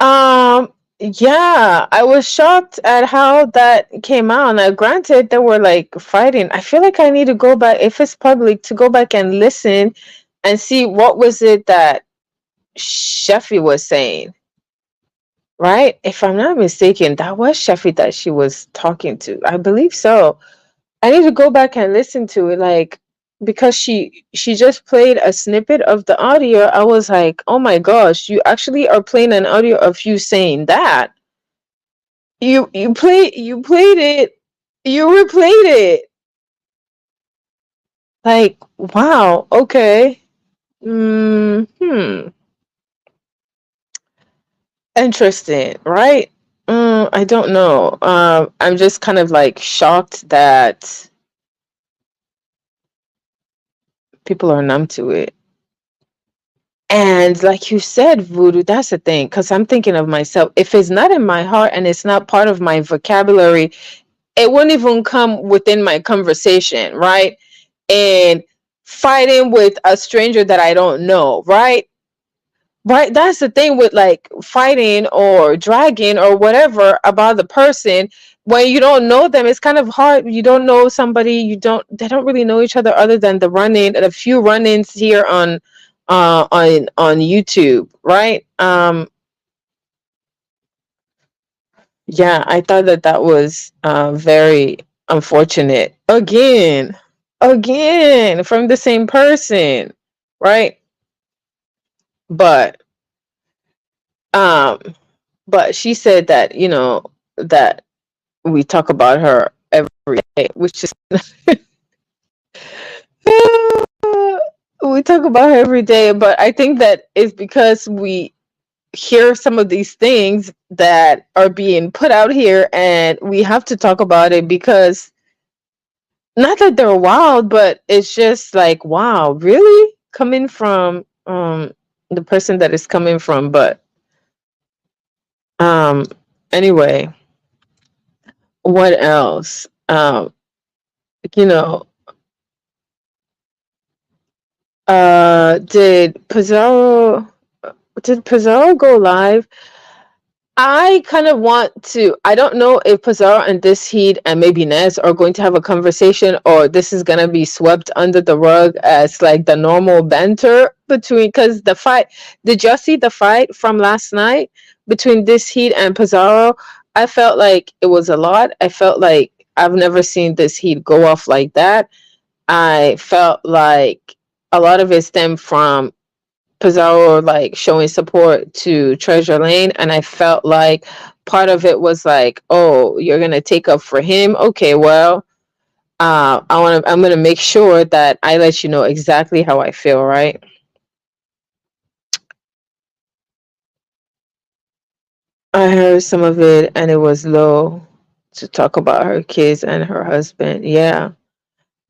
Um, yeah, I was shocked at how that came out. Now, granted, they were like fighting. I feel like I need to go back, if it's public, to go back and listen and see what was it that Sheffy was saying, right? If I'm not mistaken, that was Sheffy that she was talking to. I believe so. I need to go back and listen to it, like, because she just played a snippet of the audio. I was like, oh my gosh, you actually are playing an audio of you saying that. You played it, you replayed it. Like, wow, okay. Hmm. Interesting, right? I don't know. I'm just kind of like shocked that people are numb to it. And like you said, voodoo, that's the thing. Because I'm thinking of myself. If it's not in my heart and it's not part of my vocabulary, it wouldn't even come within my conversation, right? And fighting with a stranger that I don't know, right? Right, that's the thing with like fighting or dragging or whatever about the person. When you don't know them, it's kind of hard. You don't know somebody, they don't really know each other other than the run-in and a few run-ins here on YouTube, right? Yeah, I thought that that was very unfortunate. Again from the same person, right? But um but she said that, that we talk about her every day, which is we talk about her every day, but I think that it's because we hear some of these things that are being put out here and we have to talk about it, because not that they're wild, but it's just like, wow, really? Coming from the person that is coming from. But um anyway, what else? You know, did Pizarro go live? I kind of want to. I don't know if Pizarro and This Heat and maybe Nez are going to have a conversation, or this is gonna be swept under the rug as like the normal banter between. Because the fight, did you see the fight from last night between This Heat and Pizarro? I felt like it was a lot. I felt like I've never seen This Heat go off like that. I felt like a lot of it stemmed from Pizarro like showing support to Treasure Lane, and I felt like part of it was like, oh, you're gonna take up for him. Okay, well, I'm gonna make sure that I let you know exactly how I feel, right? I heard some of it, and it was low to talk about her kids and her husband. Yeah.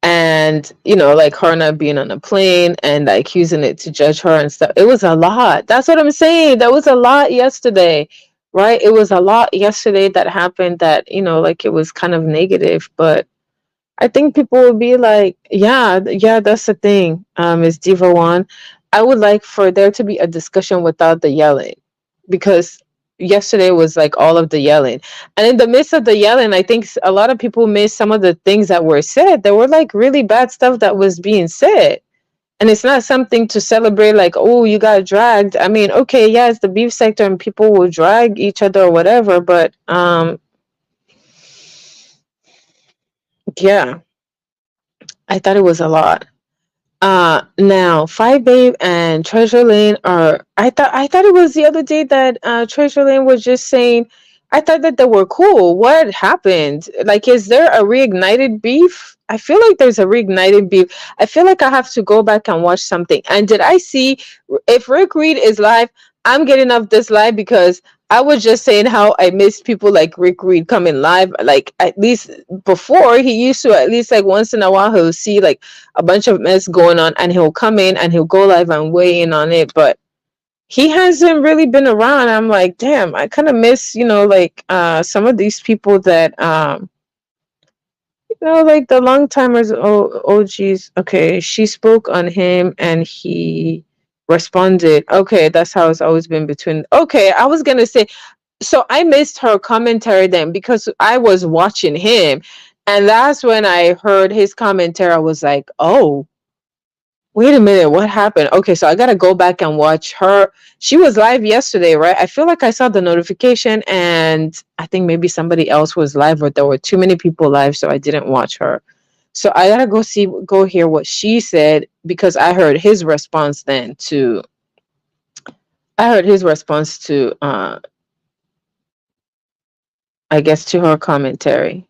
And like her not being on a plane and like using it to judge her and stuff, it was a lot. That's what I'm saying. That was a lot yesterday, right? It was a lot yesterday that happened, that like it was kind of negative. But I think people will be like, yeah, yeah, that's the thing. Is Diva One. I would like for there to be a discussion without the yelling, because yesterday was like all of the yelling. And in the midst of the yelling, I think a lot of people missed some of the things that were said. There were like really bad stuff that was being said. And it's not something to celebrate, like, oh, you got dragged. I mean, okay, yeah, it's the beef sector and people will drag each other or whatever, but yeah, I thought it was a lot. Now Five Babe and Treasure Lane are. I thought it was the other day that Treasure Lane was just saying. I thought that they were cool. What happened? Like, is there a reignited beef? I feel like there's a reignited beef. I feel like I have to go back and watch something. And did I see if Rick Reed is live? I'm getting off this live because I was just saying how I miss people like Rick Reed coming live. Like at least before he used to, at least like once in a while he'll see like a bunch of mess going on and he'll come in and he'll go live and weigh in on it. But he hasn't really been around. I'm like, damn, I kind of miss, like some of these people that like the long timers. Oh geez. Okay, she spoke on him and he responded. Okay, that's how it's always been between. Okay, I was gonna say, so I missed her commentary then because I was watching him, and that's when I heard his commentary. I was like, oh, wait a minute, what happened? Okay, so I gotta go back and watch her. She was live yesterday, right? I feel like I saw the notification, and I think maybe somebody else was live, or there were too many people live, so I didn't watch her. So I gotta go hear what she said because I heard his response then to. I heard his response to, I guess, to her commentary.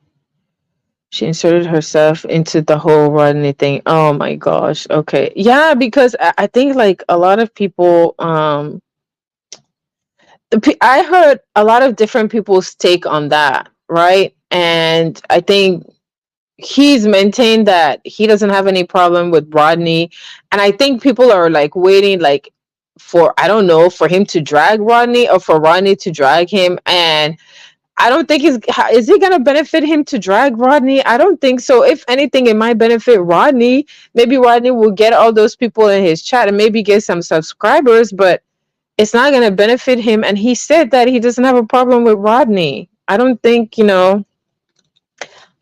She inserted herself into the whole Rodney thing. Oh my gosh. Okay. Yeah, because I think like a lot of people, I heard a lot of different people's take on that, right? And I think he's maintained that he doesn't have any problem with Rodney. And I think people are like waiting like for, I don't know, for him to drag Rodney or for Rodney to drag him. And I don't think is he gonna benefit him to drag Rodney? I don't think so. If anything, it might benefit Rodney. Maybe Rodney will get all those people in his chat and maybe get some subscribers, but it's not gonna benefit him. And he said that he doesn't have a problem with Rodney. I don't think,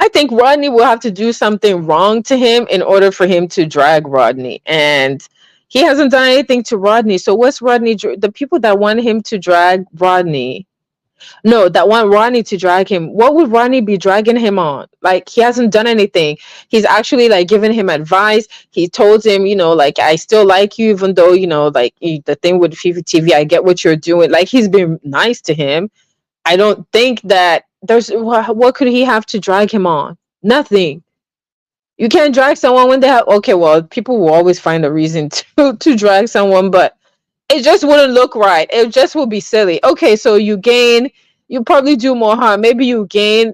I think Rodney will have to do something wrong to him in order for him to drag Rodney. And he hasn't done anything to Rodney. So what's Rodney? The people that want him to drag Rodney, no, that want Ronnie to drag him. What would Ronnie be dragging him on? Like, he hasn't done anything. He's actually like giving him advice. He told him, like, I still like you, even though, like the thing with FIFA TV, I get what you're doing. Like, he's been nice to him. I don't think that there's what could he have to drag him on? Nothing. You can't drag someone when they have, okay, well, people will always find a reason to drag someone, but it just wouldn't look right. It just would be silly. Okay, so you probably do more harm. Maybe you gain,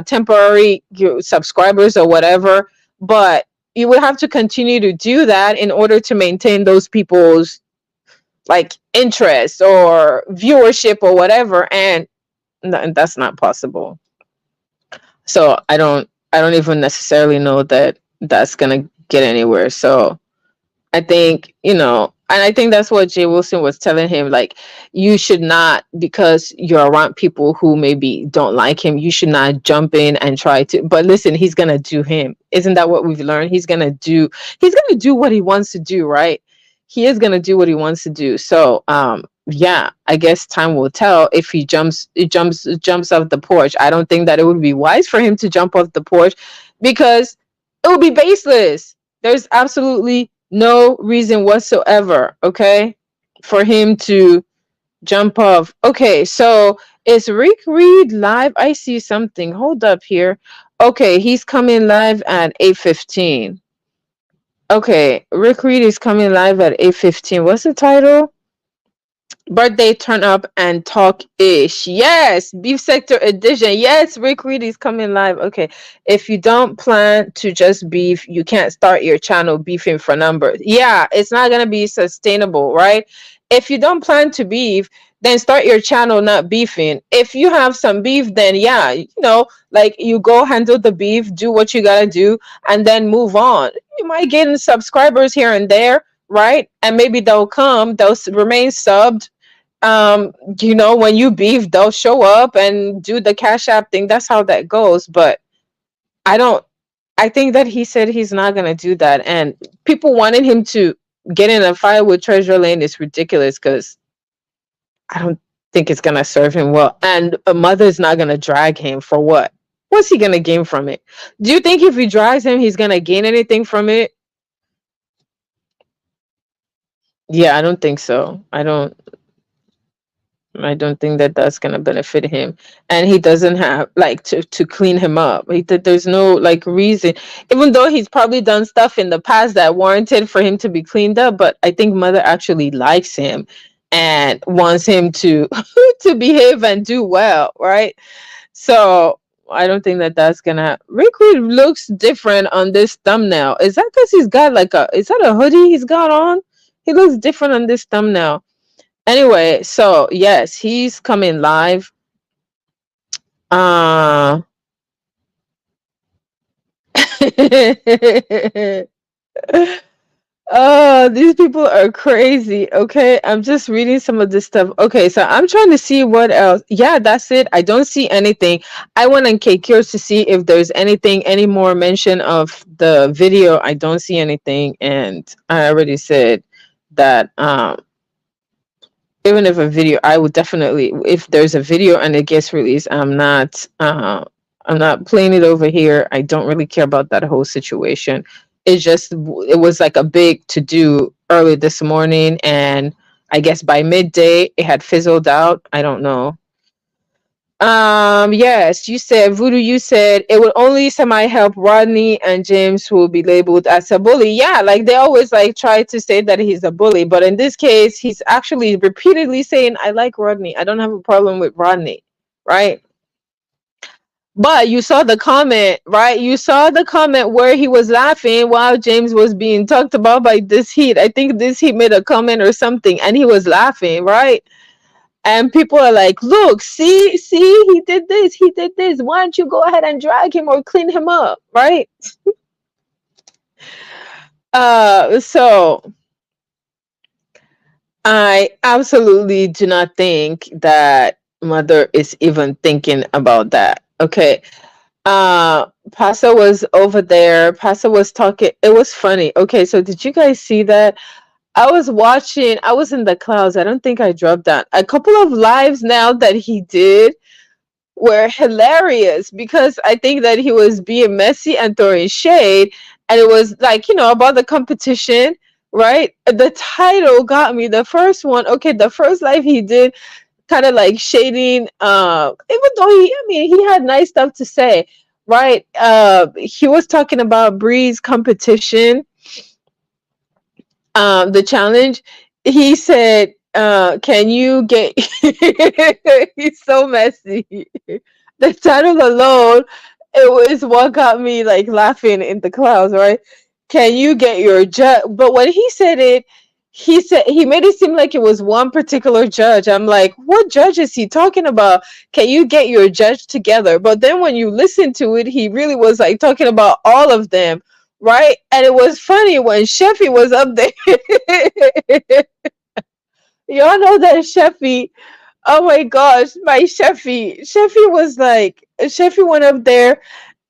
temporary subscribers or whatever, but you would have to continue to do that in order to maintain those people's like interest or viewership or whatever, and that's not possible. So I don't even necessarily know that that's gonna get anywhere. So I think, and I think that's what Jay Wilson was telling him. Like, you should not, because you're around people who maybe don't like him, you should not jump in and try to. But listen, he's gonna do him. Isn't that what we've learned? He's gonna do what he wants to do, right? He is gonna do what he wants to do. So, yeah, I guess time will tell if he jumps off the porch. I don't think that it would be wise for him to jump off the porch because it would be baseless. There's absolutely no reason whatsoever, okay, for him to jump off. Okay, so is Rick Reed live? I see something. Hold up here. Okay, he's coming live at 8:15. Okay, Rick Reed is coming live at 8:15. What's the title? Birthday turn up and talk ish. Yes, beef sector edition. Yes, Rick Reed is coming live. Okay, if you don't plan to just beef, you can't start your channel beefing for numbers. Yeah, it's not gonna be sustainable, right? If you don't plan to beef, then start your channel not beefing. If you have some beef, then yeah, like you go handle the beef, do what you gotta do, and then move on. You might get subscribers here and there, right? And maybe they'll remain subbed. When you beef, they'll show up and do the Cash App thing. That's how that goes. But I think that he said he's not gonna do that, and people wanting him to get in a fight with Treasure Lane is ridiculous because I don't think it's gonna serve him well. And a mother's not gonna drag him for what? What's he gonna gain from it? Do you think if he drags him, he's gonna gain anything from it? Yeah, I don't think so. I don't think that that's gonna benefit him, and he doesn't have like to clean him up. There's no like reason, even though he's probably done stuff in the past that warranted for him to be cleaned up. But I think Mother actually likes him, and wants him to to behave and do well, right? So I don't think that that's gonna. Rick Reed looks different on this thumbnail. Is that because he's got like a? Is that a hoodie he's got on? He looks different on this thumbnail. Anyway, so yes, he's coming live. Uh Oh, these people are crazy. Okay, I'm just reading some of this stuff. Okay, so I'm trying to see what else. Yeah, that's it. I don't see anything. I went on K-Cures to see if there's anything, any more mention of the video. I don't see anything, and I already said that even if a video, I would definitely, if there's a video and it gets released, I'm not playing it over here. I don't really care about that whole situation. It was like a big to do early this morning, and I guess by midday it had fizzled out. I don't know. Yes, you said Voodoo, you said it would only semi help Rodney and James, who will be labeled as a bully. Yeah, like they always like try to say that he's a bully, but in this case he's actually repeatedly saying, I like Rodney. I don't have a problem with Rodney, right? But you saw the comment, right? You saw the comment where he was laughing while James was being talked about by This Heat. I think This Heat made a comment or something and he was laughing, right? And people are like, look, see, he did this, he did this. Why don't you go ahead and drag him or clean him up, right? So I absolutely do not think that Mother is even thinking about that. Okay. Pasa was over there. Pasa was talking. It was funny. Okay, so did you guys see that? I was watching, I was in the clouds. I don't think I dropped down. A couple of lives now that he did were hilarious because I think that he was being messy and throwing shade. And it was like, about the competition, right? The title got me. The first one, okay, the first live he did, kind of like shading, even though he had nice stuff to say, right? He was talking about Bree's competition, the challenge. He said, can you get he's so messy. The title alone, it was what got me like laughing in the clouds, right? Can you get your judge? But when he said it, he made it seem like it was one particular judge. I'm like, what judge is he talking about? Can you get your judge together? But then when you listen to it, he really was like talking about all of them, right? And it was funny when Sheffy was up there. Y'all know that Sheffy. Oh my gosh, my Sheffy. Sheffy went up there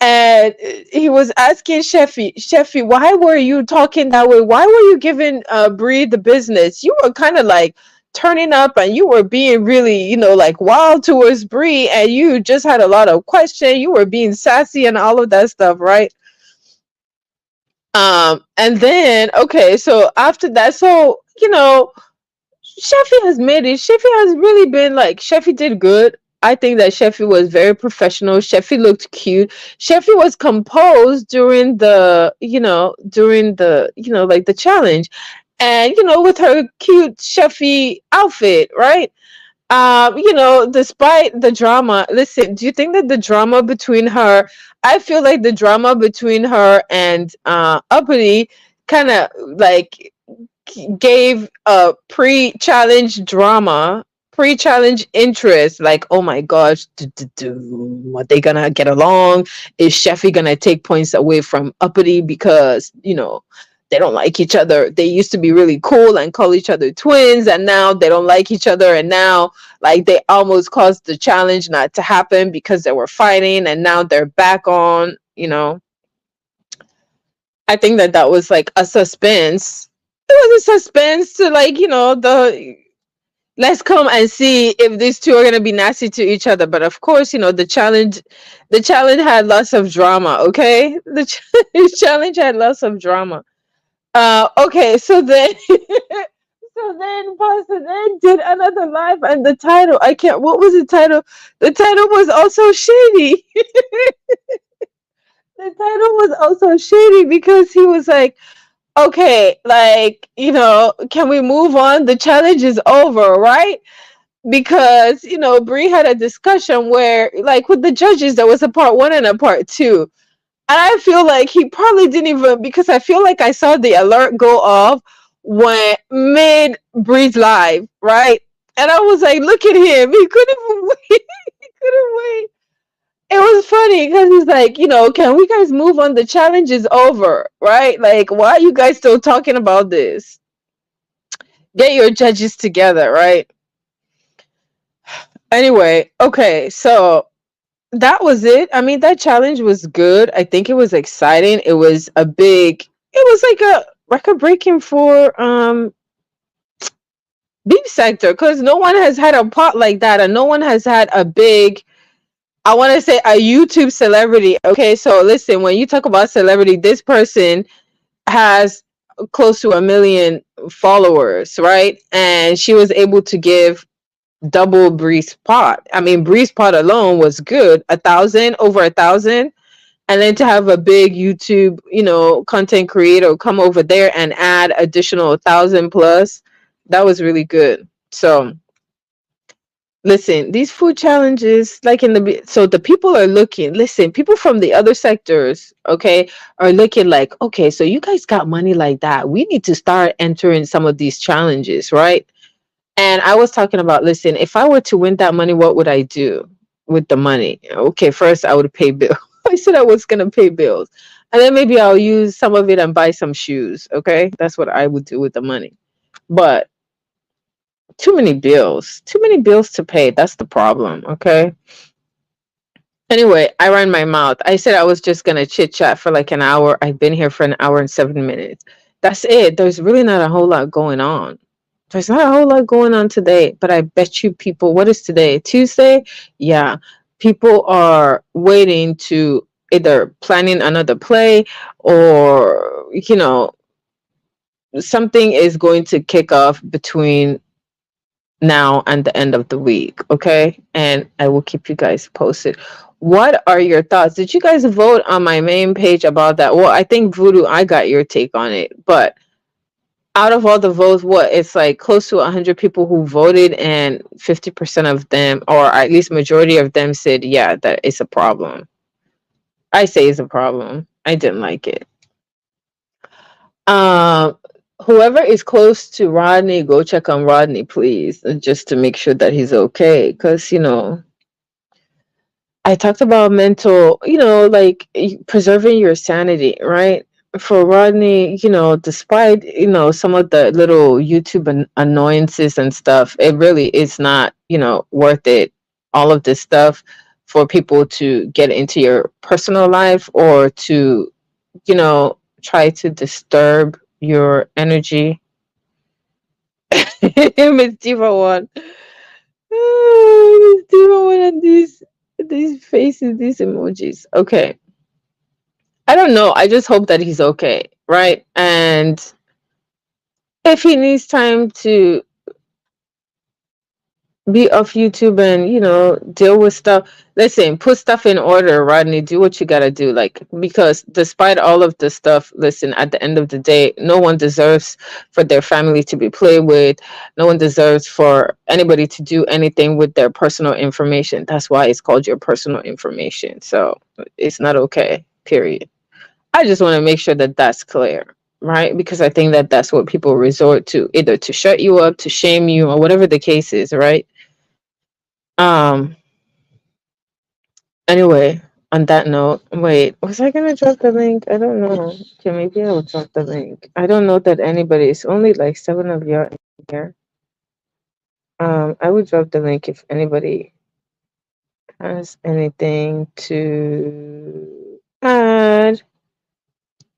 and he was asking Sheffy, why were you talking that way? Why were you giving Bree the business? You were kind of like turning up and you were being really, like wild towards Bree, and you just had a lot of question. You were being sassy and all of that stuff, right? And then okay, so after that, so Sheffy has made it. Sheffy has really been like, Sheffy did good. I think that Sheffy was very professional. Sheffy looked cute. Sheffy was composed during like the challenge. And, with her cute Sheffy outfit, right? Despite the drama, listen, do you think that the drama between her, I feel like the drama between her and Uppity kind of like gave a pre-challenge interest, like, oh my gosh, are they gonna get along? Is Sheffy gonna take points away from Uppity because they don't like each other? They used to be really cool and call each other twins, and now they don't like each other, and now like they almost caused the challenge not to happen because they were fighting, and now they're back on. I think that was like a suspense. It was a suspense to like, the let's come and see if these two are gonna be nasty to each other. But of course, the challenge had lots of drama. Okay, the challenge had lots of drama. Okay, so then, so then Pastor then did another live, and the title, I can't. What was the title? The title was also shady. The title was also shady because he was like, okay, like, can we move on? The challenge is over, right? Because, Bree had a discussion where, like, with the judges, there was a part one and a part two. And I feel like he probably didn't even, because I feel like I saw the alert go off when mid Bree's live, right? And I was like, look at him. He couldn't even wait. He couldn't wait. It was funny because he's like, can we guys move on? The challenge is over, right? Like, why are you guys still talking about this? Get your judges together, right? Anyway, okay, so that was it. I mean, that challenge was good. I think it was exciting. It was like a record breaking for beef sector, because no one has had a pot like that, and no one has had a big, I want to say, a YouTube celebrity. Okay, so listen, when you talk about celebrity, this person has close to 1 million followers, right? And she was able to give double Bree's pot. I mean, Bree's pot alone was good, over 1,000. And then to have a big YouTube, content creator come over there and add additional 1,000 plus, that was really good. So listen, these food challenges, like so the people are looking, listen, people from the other sectors, okay, are looking like, okay, so you guys got money like that. We need to start entering some of these challenges, right? And I was talking about, listen, if I were to win that money, what would I do with the money? Okay, first I would pay bills. I said I was going to pay bills. And then maybe I'll use some of it and buy some shoes. Okay, that's what I would do with the money. But too many bills to pay. That's the problem. Okay. Anyway, I ran my mouth. I said I was just going to chit chat for like an hour. I've been here for an hour and 7 minutes. That's it. There's really not a whole lot going on. There's not a whole lot going on today, but I bet you people, what is today? Tuesday? Yeah. People are waiting to either planning another play, or, something is going to kick off between now and the end of the week. Okay. And I will keep you guys posted. What are your thoughts? Did you guys vote on my main page about that? Well, I think Voodoo, I got your take on it, but out of all the votes, it's like close to 100 people who voted, and 50% of them, or at least majority of them, said, yeah, that it's a problem. I say it's a problem. I didn't like it. Um, Whoever is close to Rodney, go check on Rodney, please, just to make sure that he's okay. Because, I talked about mental, like preserving your sanity, right? For Rodney, despite, some of the little YouTube annoyances and stuff, it really is not, worth it. All of this stuff for people to get into your personal life, or to, try to disturb your energy. Miss Diva one. Miss Diva one, and these faces, these emojis. Okay. I don't know. I just hope that he's okay, right? And if he needs time to be off YouTube and, deal with stuff, listen, put stuff in order, Rodney. Do what you gotta do. Like, because despite all of the stuff, listen, at the end of the day, no one deserves for their family to be played with. No one deserves for anybody to do anything with their personal information. That's why it's called your personal information. So it's not okay, period. I just want to make sure that that's clear, right? Because I think that that's what people resort to, either to shut you up, to shame you, or whatever the case is, right? Um. Anyway, on that note, wait, was I gonna drop the link? I don't know. Okay, maybe I will drop the link. I don't know that anybody. It's only like 7 of y'all in here. I would drop the link if anybody has anything to add.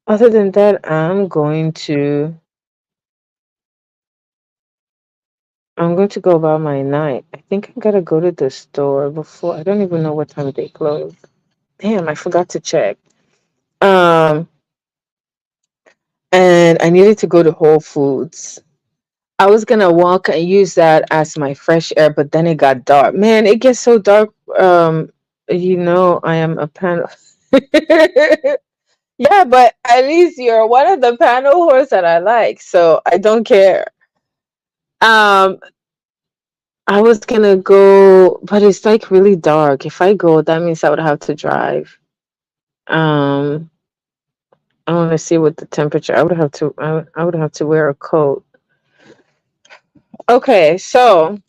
Other than that, I'm going to go about my night. I think I gotta go to the store before. I don't even know what time they close. Damn, I forgot to check. Um, and I needed to go to Whole Foods. I was gonna walk and use that as my fresh air, but then it got dark. Man, it gets so dark. I am a panel. Yeah, but at least you're one of the panel whores that I like, so I don't care. Um, I was gonna go, but it's like really dark. If I go, that means I would have to drive. Um, I want to see what the temperature. I would have to wear a coat. Okay, so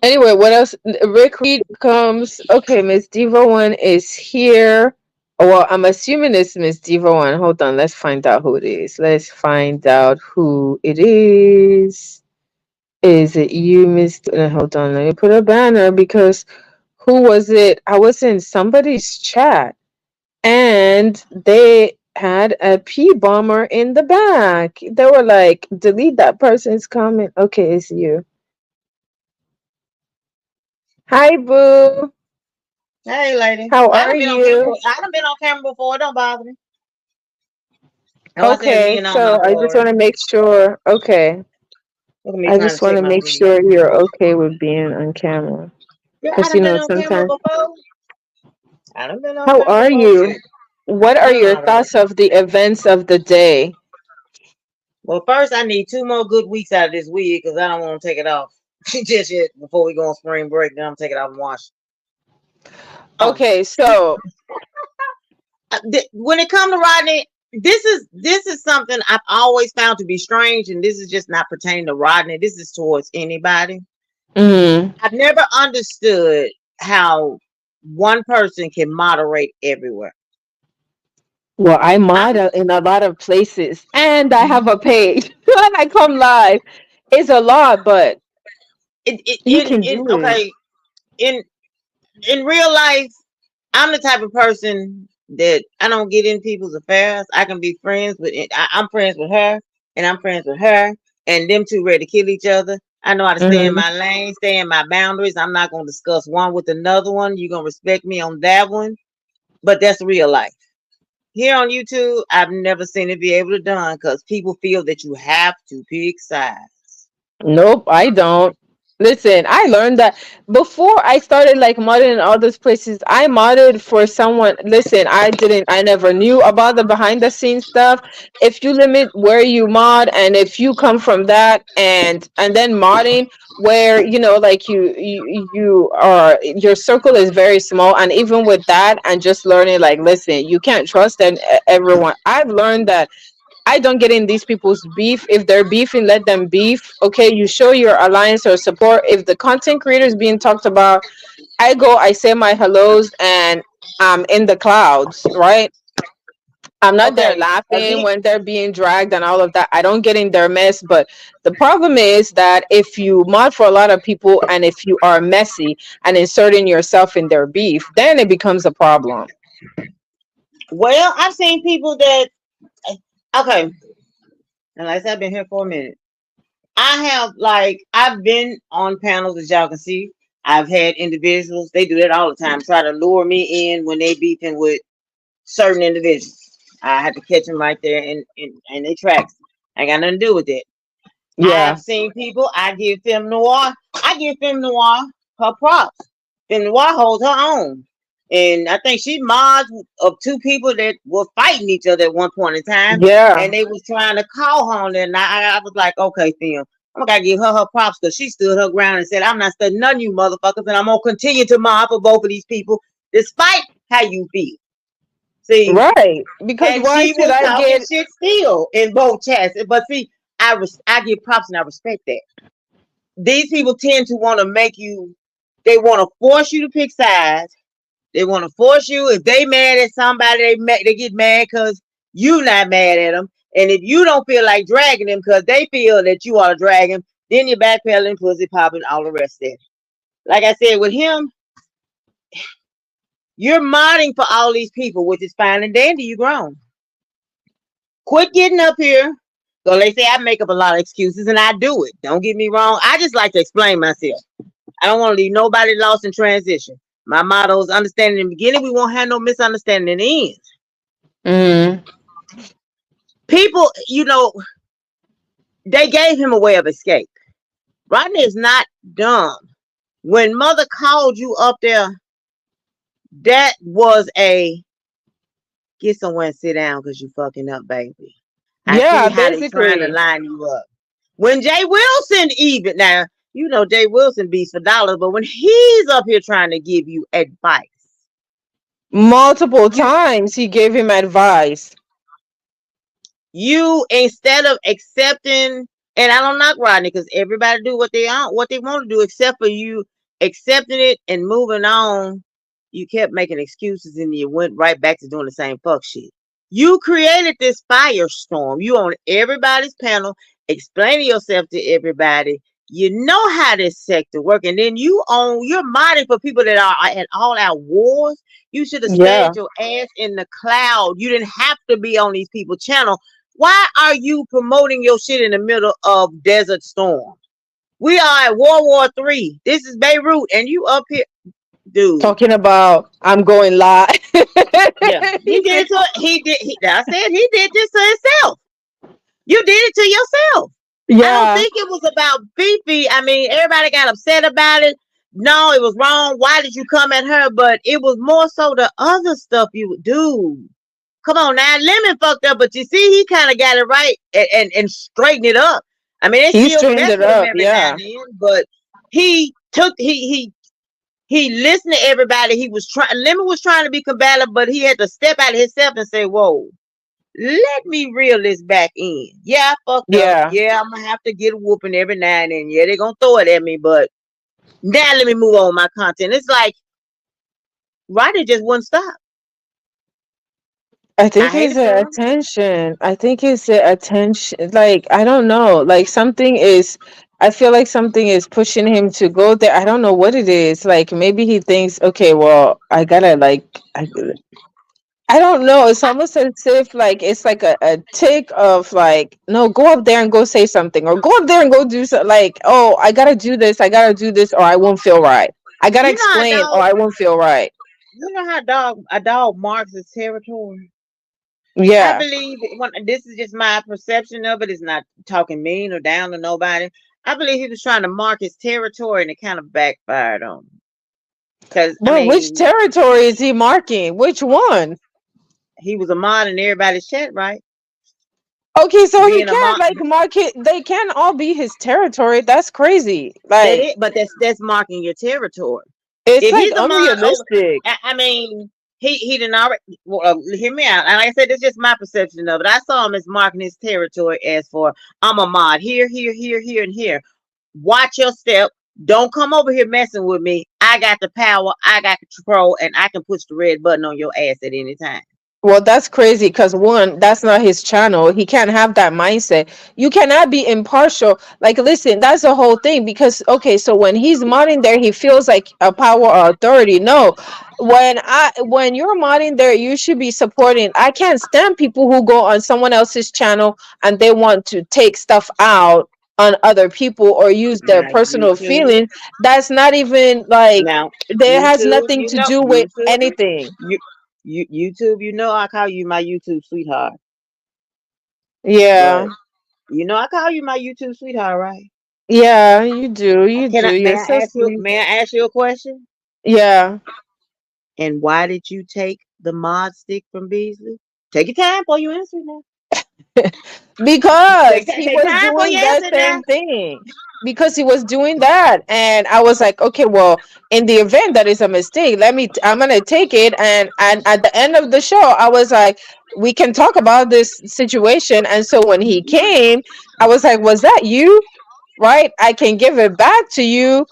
anyway, what else? Rick Reed comes. Okay, Miss Diva One is here. Well, I'm assuming it's Miss Diva One. Hold on, let's find out who it is. Let's find out who it is. Is it you, Miss? Hold on, let me put a banner because who was it? I was in somebody's chat and they had a P bomber in the back. They were like, delete that person's comment. Okay, it's you. Hi, Boo. Hey, lady. How are you? I done been on camera before. Don't bother me. I wasn't here Okay, being on my so I just daughter. want to make sure. Okay, Look at me I trying to just want check to my make video. sure you're okay with being on camera. Yeah, I Because, done been on camera sometimes. before. I done been on How camera are before too. you? What are I'm your all right. thoughts of the events of the day? Well, first I need 2 more good weeks out of this wig because I don't want to take it off just yet before we go on spring break. Then I'm take it off and wash. Oh, Okay, so. when it comes to Rodney, this is something I've always found to be strange, and this is just not pertaining to Rodney. This is towards anybody. Mm, I've never understood how one person can moderate everywhere. well, I mod I'm in a lot of places, and I have a page, and I come live. It's a lot, but you can in do it. okay in in real life. I'm the type of person that I don't get in people's affairs. I can be friends with. I'm friends with her, and I'm friends with her, and them two ready to kill each other. I know how to stay in Hmm. my lane, stay in my boundaries. I'm not gonna discuss one with another one. You're gonna respect me on that one, but that's real life. Here on YouTube, I've never seen it be able to done because people feel that you have to pick sides. Nope, I don't. Listen, I learned that before I started like modding in all those places. I modded for someone. Listen, I never knew about the behind the scenes stuff. If you limit where you mod and if you come from that and then modding where like you are your circle is very small, and even with that and just learning like, listen, you can't trust everyone. I've learned that I don't get in these people's beef. If they're beefing, let them beef. Okay, you show your alliance or support. If the content creator is being talked about, I go, I say my hellos, and I'm in the clouds, right? I'm not there Okay, laughing again, when they're being dragged and all of that. I don't get in their mess. But the problem is that if you mod for a lot of people and if you are messy and inserting yourself in their beef, then it becomes a problem. well, I've seen people that okay, and like I said, I've been here for a minute. I've been on panels as y'all can see. I've had individuals, they do that all the time, try to lure me in when they beefing with certain individuals. I have to catch them right there and they tracks. I got nothing to do with it. I've Yeah. seen people, I give Femme Noir her props. Femme Noir holds her own. And I think she mods of two people that were fighting each other at one point in time. Yeah. And they was trying to call her on there. And I was like, okay, Femme, I'm gonna give her props because she stood her ground and said, I'm not studying none of you motherfuckers, and I'm gonna continue to mod for both of these people, despite how you feel. See, Right. Because and why she should was I talking get shit still in both chats. But see, I give props and I respect that. These people tend to want to make you. They want to force you to pick sides. They want to force you. If they mad at somebody, they get mad because you not mad at them. And if you don't feel like dragging them because they feel that you are dragging, then you're backpedaling, pussy popping, all the rest of it. Like I said, with him, you're modding for all these people, which is fine and dandy. You grown. Quit getting up here. So they say I make up a lot of excuses and I do it. Don't get me wrong. I just like to explain myself. I don't want to leave nobody lost in transition. My motto is understanding in the beginning. We won't have no misunderstanding in the end. mm, People, they gave him a way of escape. Rodney is not dumb. When mother called you up there, that was a Get somewhere and sit down because you fucking up, baby. I see Yeah, how they trying to basically. line you up. When Jay Wilson even now, you know Jay Wilson beats for dollars, but when he's up here trying to give you advice, Multiple you times he gave him advice. you instead of accepting, and I don't knock Rodney because everybody do what they want to do, except for you accepting it and moving on. You kept making excuses and you went right back to doing the same fuck shit. You created this firestorm. You on everybody's panel, explaining yourself to everybody. You know how this sector work, and then you're modding for people that are at all out wars. You should have Yeah. stayed your ass in the cloud. You didn't have to be on these people's channel. Why are you promoting your shit in the middle of Desert Storm? We are at World War III. This is Beirut, and you up here, dude. Talking about I'm going live. Yeah, he did it to he did. I said he did this to himself. You did it to yourself. I don't Yeah, think it was about Fifi. I mean, everybody got upset about it. No, it was wrong. Why did you come at her? But it was more so the other stuff you would do. Come on now, Lemon fucked up, but you see, he kind of got it right and straightened it up. I mean, they he still straightened mess it with him up. every now Yeah, and then, but he took he listened to everybody. He was trying. Lemon was trying to be combative, but he had to step out of himself and say, "Whoa, let me reel this back in. Yeah, I fucked up. yeah. Yeah, I'm gonna have to get a whooping every now and then. Yeah, they're gonna throw it at me, but now let me move on with my content." It's like Rodney just wouldn't stop. I I think hate it's to the tell him. attention. I think it's the attention. Like, I don't know. Like, something is, I feel like something is pushing him to go there. I don't know what it is. Like, maybe he thinks, okay, well, I gotta, like, I don't know. It's I, almost as if, like, it's like a tick of, like, no, go up there and go say something, or go up there and go do something. Like, oh, I gotta do this. I gotta do this, or I won't feel right. I gotta you know how explain, or dog. I won't feel right. You know how a dog marks its territory. I Yeah. believe when this is just my perception of it. It's not talking mean or down to nobody. I believe he was trying to mark his territory and it kind of backfired on him. Because I But which mean, territory is he marking? Which one? he was a mod in everybody's chat, right? Okay, so he Being a can't mod, like mark it. They can't all be his territory. That's crazy. that Like, it, but that's marking your territory. it's If like he's a mod over, unrealistic. I mean, he didn't already. Well, hear me out. And like I said, it's just my perception of it. I saw him as marking his territory as for I'm a mod here, here, here, here, and here. Watch your step. Don't come over here messing with me. I got the power. I got control, and I can push the red button on your ass at any time. Well, that's crazy because one, that's not his channel. He can't have that mindset. You cannot be impartial. Like, listen, that's the whole thing. Because okay, so when he's modding there, he feels like a power or authority. No, when you're modding there, you should be supporting. I can't stand people who go on someone else's channel and they want to take stuff out on other people or use their Now personal YouTube, feelings. That's not even like now that has YouTube, nothing to do with anything. you, YouTube, I call you my YouTube sweetheart, but Yeah. I call you my YouTube sweetheart, right? Yeah, you do. You Can I? do. May You're so I ask you? sweet. May I ask you a question? Yeah. And why did you take the mod stick from Beasley? Take your time before you answer now. Because he Take was time before doing you that answer now. same thing. Because he was doing that. And I was like, okay, well, in the event that is a mistake, I'm gonna take it. And at the end of the show, I was like, we can talk about this situation. And so when he came, I was like, was that you? Right? I can give it back to you.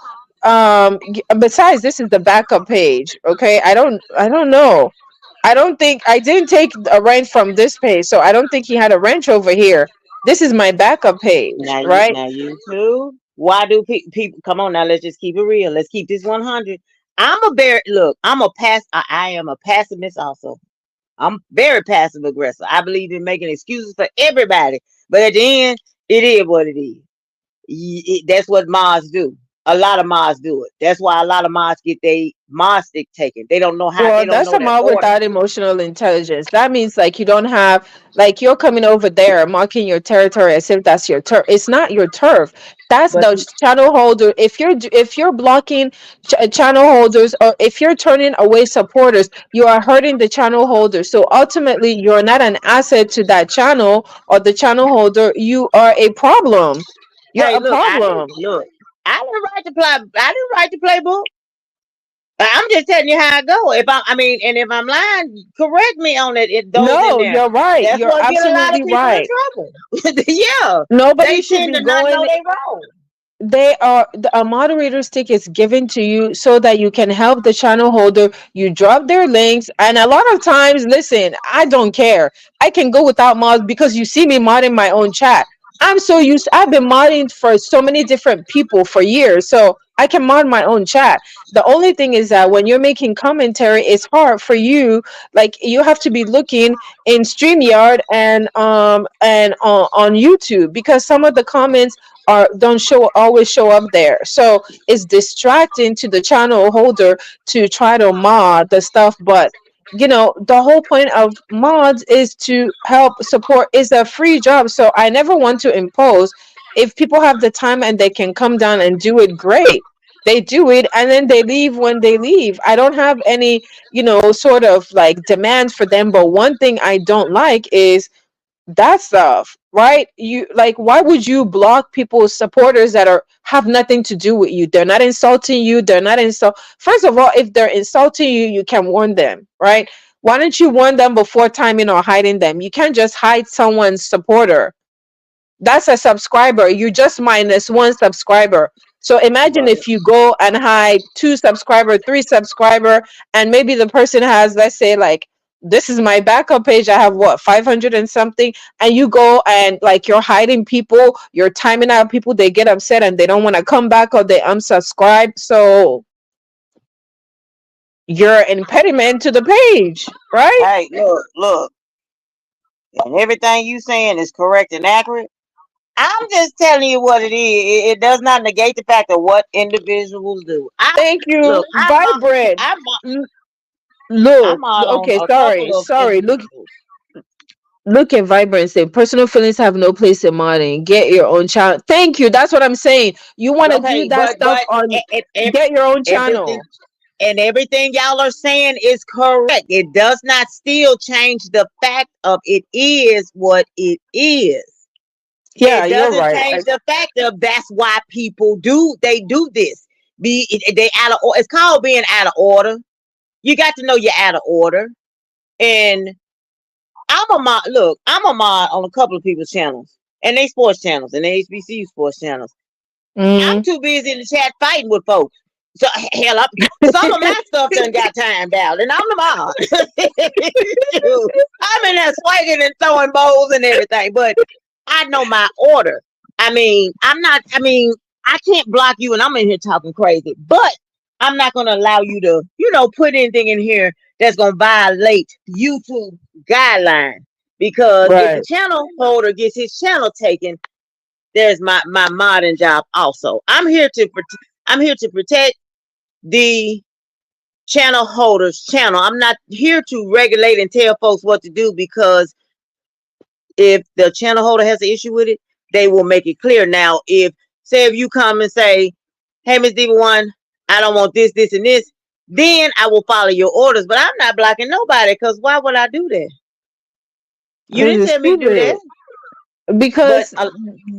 Besides, this is the backup page. Okay. I don't know. I don't think I didn't take a wrench from this page, so I don't think he had a wrench over here. This is my backup page, right? Now you too. Why do people come on now? Let's just keep it real. Let's keep this 100. I'm a bear. Look, I am a pessimist also. I'm very passive aggressive. I believe in making excuses for everybody, but at the end, it is what it is. That's what Mars do. A lot of mods do it. That's why a lot of mods get their mod stick taken. They don't know how. Well, They don't that's know a that mod order. without emotional intelligence. That means like you don't have like you're coming over there marking your territory as if that's your turf. It's not your turf. That's But the channel holder. If you're blocking channel holders, or if you're turning away supporters, you are hurting the channel holder. So ultimately, you're not an asset to that channel or the channel holder. You are a problem. You're hey, a look, I didn't problem. look. I didn't write the play. I didn't write the playbook. I'm just telling you how I go. I mean, and if I'm lying, correct me on it. Those in No, there. you're right. That's You're what get a lot of absolutely people in right. trouble. Yeah, Nobody they should tend be to not know going. they wrong. A moderator stick is given to you so that you can help the channel holder. You drop their links, and a lot of times, listen, I don't care. I can go without mods because you see me modding my own chat. I'm so used. I've been modding for so many different people for years, so I can mod my own chat. The only thing is that when you're making commentary, it's hard for you. Like you have to be looking in StreamYard and on YouTube, because some of the comments are don't show always show up there. So it's distracting to the channel holder to try to mod the stuff. But the whole point of mods is to help support. Is a free job. So I never want to impose. If people have the time and they can come down and do it, great. They do it and then they leave when they leave. I don't have any, sort of like demands for them. But one thing I don't like is that stuff, right? You like, why would you block people's supporters that are have nothing to do with you? They're not insulting you. They're not insult. First of all, if they're insulting you, you can warn them, right? Why don't you warn them before timing or hiding them? You can't just hide someone's supporter. That's a subscriber. You just minus one subscriber. So imagine Right. if you go and hide two subscriber, three subscriber, and maybe the person has, let's say, like, this is my backup page. I have what, 500 and something, and you go and like you're hiding people, you're timing out people. They get upset and they don't want to come back or they unsubscribe. So you're an impediment to the page, right? Hey, look, and everything you saying is correct and accurate. I'm just telling you what it is. It does not negate the fact of what individuals do. Thank you, Look. Vibrant. I'm L- Look, I'm out on okay, a sorry, couple of sorry. individuals. Look at Vibrant say personal feelings have no place in modding. Get your own channel. Thank you. That's what I'm saying. You want to do Okay, that stuff on get your own everything channel. and everything y'all are saying is correct. It does not still change the fact of it is what it is. Yeah, It you're doesn't right. change the fact of that's why people they do this. They out of it's called being out of order. You got to know you're out of order. And I'm a mod. Look, I'm a mod on a couple of people's channels, and they sports channels, and they HBCU sports channels. I'm Mm. too busy in the chat fighting with folks. So hell, some of my stuff done got timed out, and I'm the mod. Shoot, I'm in there swinging and throwing bowls and everything, but I know my order. I mean, I'm not. I mean, I can't block you, and I'm in here talking crazy, but I'm not going to allow you to, put anything in here that's going to violate YouTube guidelines. Because if the Right. channel holder gets his channel taken, there's my modding job also. I'm here to protect the channel holder's channel. I'm not here to regulate and tell folks what to do, because if the channel holder has an issue with it, they will make it clear. Now, if you come and say, hey, Miss Diva One, I don't want this, this, and this, then I will follow your orders. But I'm not blocking nobody, because why would I do that? You Because didn't it's tell me to do that. stupid. But Because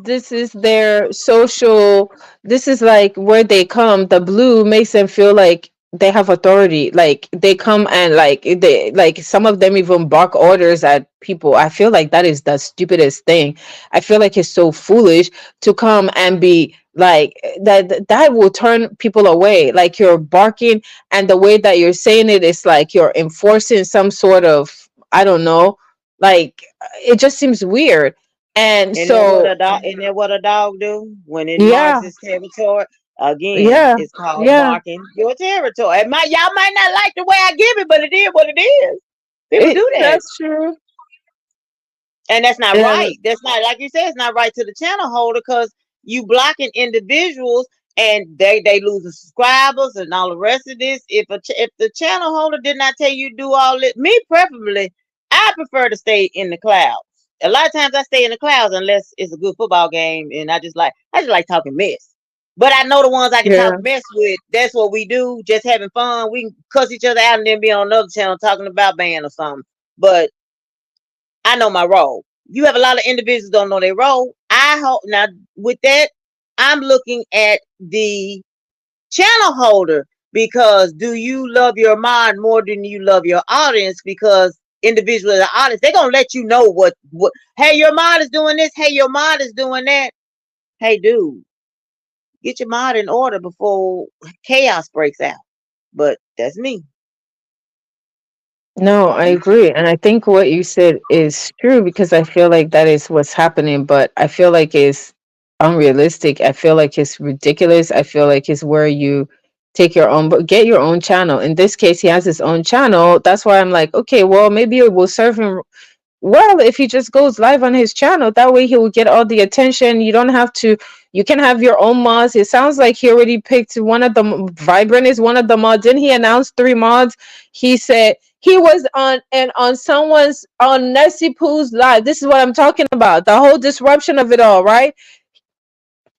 this is their social, this is like where they come. The blue makes them feel like they have authority, like they come and like some of them even bark orders at people. I feel like that is the stupidest thing. I feel like it's so foolish to come and be like that will turn people away. Like you're barking, and the way that you're saying it is like you're enforcing some sort of, I don't know, like it just seems weird. And isn't that so, what a dog do when it marks yeah, its territory? Again, yeah, it's called yeah. marking your territory. Y'all might not like the way I give it, but it is what it is. People do that. That's true. And that's not And right. That's not, like you said, it's not right to the channel holder, because you blocking individuals. and they lose the subscribers and all the rest of this. If the channel holder did not tell you to do all it, me preferably, I prefer to stay in the clouds. A lot of times I stay in the clouds unless it's a good football game, and I just like talking mess. But I know the ones I can talk Yeah. mess with. That's what we do, just having fun. We can cuss each other out and then be on another channel talking about band or something. But I know my role. You have a lot of individuals don't know their role. I hope now with that, I'm looking at the channel holder, because do you love your mind more than you love your audience? Because individuals in the audience, they're gonna let you know what hey, your mind is doing this, hey, your mind is doing that. Hey dude, get your mind in order before chaos breaks out. But that's me. No, I agree. And I think what you said is true because I feel like that is what's happening, but I feel like it's unrealistic. I feel like it's ridiculous. I feel like it's where you take your own, but get your own channel. In this case, he has his own channel. That's why I'm like, okay, well, maybe it will serve him well if he just goes live on his channel. That way he will get all the attention. You don't have to, you can have your own mods. It sounds like he already picked one of the Vibrant is one of the mods. Didn't he announce 3 mods? He said he was on and on someone's on Nessie Poo's live. This is what I'm talking about. The whole disruption of it all, right?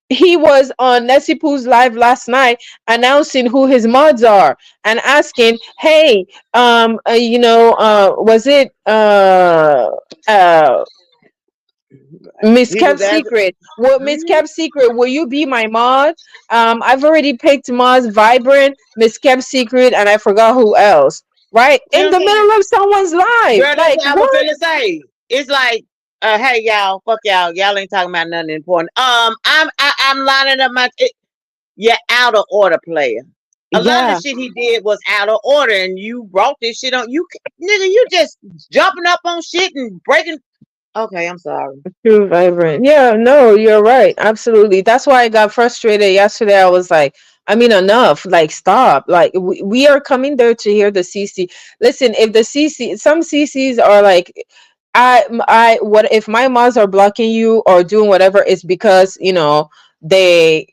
He was on Nessie Poo's live last night announcing who his mods are and asking, hey, was it uh Miss He Kept was as Secret? Well, Miss Kept Secret, will you be my mod? I've already picked mods, Vibrant, Miss Kept Secret, and I forgot who else. Right you know in what I'm the saying? middle of someone's live, Girl, that's like what I was what? finna say. It's like, hey y'all, fuck y'all. Y'all ain't talking about nothing important. I'm lining up you're out of order, player. A lot of the Yeah. shit he did was out of order, and you brought this shit on. Nigga, you just jumping up on shit and breaking. Okay, I'm sorry. True Vibrant. Yeah, no, you're right. Absolutely. That's why I got frustrated yesterday. I was like, I mean, enough. Like, stop. Like, we are coming there to hear the CC. Listen, if the CC, some CCs are like, what if my mods are blocking you or doing whatever? It's because they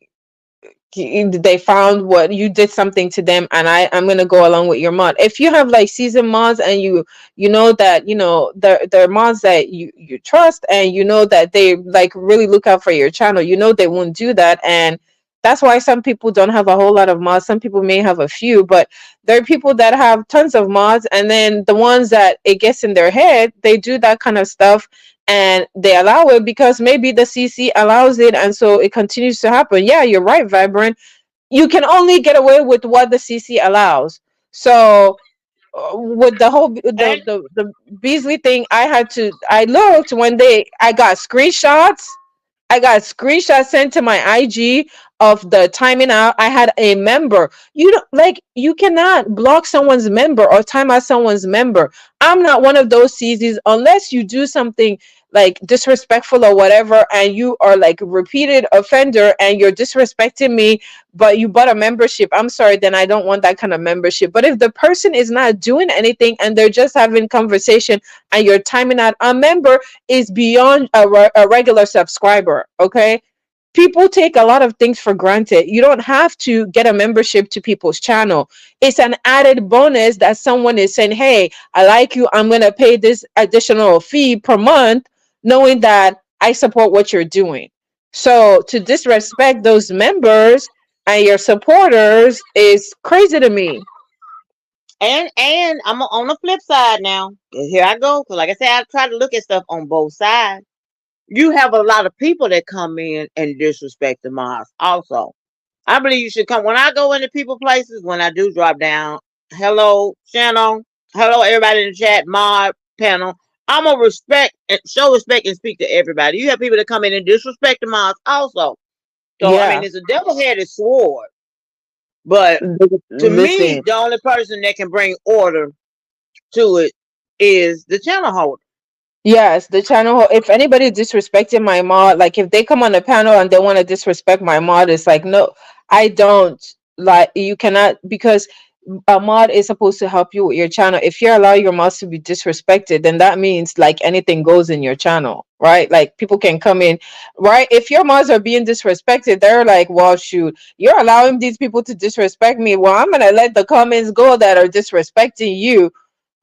they found what you did something to them, and I'm gonna go along with your mod. If you have like season mods and you know that they're mods that you trust, and you know that they like really look out for your channel, they won't do that. And that's why some people don't have a whole lot of mods. Some people may have a few, but there are people that have tons of mods, and then the ones that it gets in their head, they do that kind of stuff, and they allow it because maybe the CC allows it, and so it continues to happen. Yeah, you're right, Vibrant. You can only get away with what the CC allows. So with the whole And the Beasley thing, I looked when I got screenshots. I got screenshots sent to my IG of the timing out. I had a member. You don't like you cannot block someone's member or time out someone's member. I'm not one of those CZs unless you do something like disrespectful or whatever, and you are like repeated offender and you're disrespecting me, but you bought a membership. I'm sorry, then I don't want that kind of membership. But if the person is not doing anything and they're just having conversation and you're timing out, a member is beyond a regular subscriber. Okay, people take a lot of things for granted. You don't have to get a membership to people's channel. It's an added bonus that someone is saying, hey, I like you, I'm going to pay this additional fee per month, knowing that I support what you're doing. So to disrespect those members and your supporters is crazy to me. and I'm on the flip side now. Here I go, because like I said, I try to look at stuff on both sides. You have a lot of people that come in and disrespect the mods also. I believe you should come. When I go into people places, when I do drop down, hello, channel, hello, everybody in the chat, mod, panel. I'm going to show respect and speak to everybody. You have people that come in and disrespect the mods also. So, I mean, Yeah. it's a double-headed sword. But to me, Listen. the only person that can bring order to it is the channel holder. Yes, the channel. If anybody disrespecting my mod, like if they come on the panel and they want to disrespect my mod, it's like, no, I don't. Like, you cannot, because a mod is supposed to help you with your channel. If you allow your mods to be disrespected, then that means like anything goes in your channel. right? Like people can come in, right? If your mods are being disrespected, they're like, well, shoot, you're allowing these people to disrespect me. Well, I'm gonna let the comments go that are disrespecting you.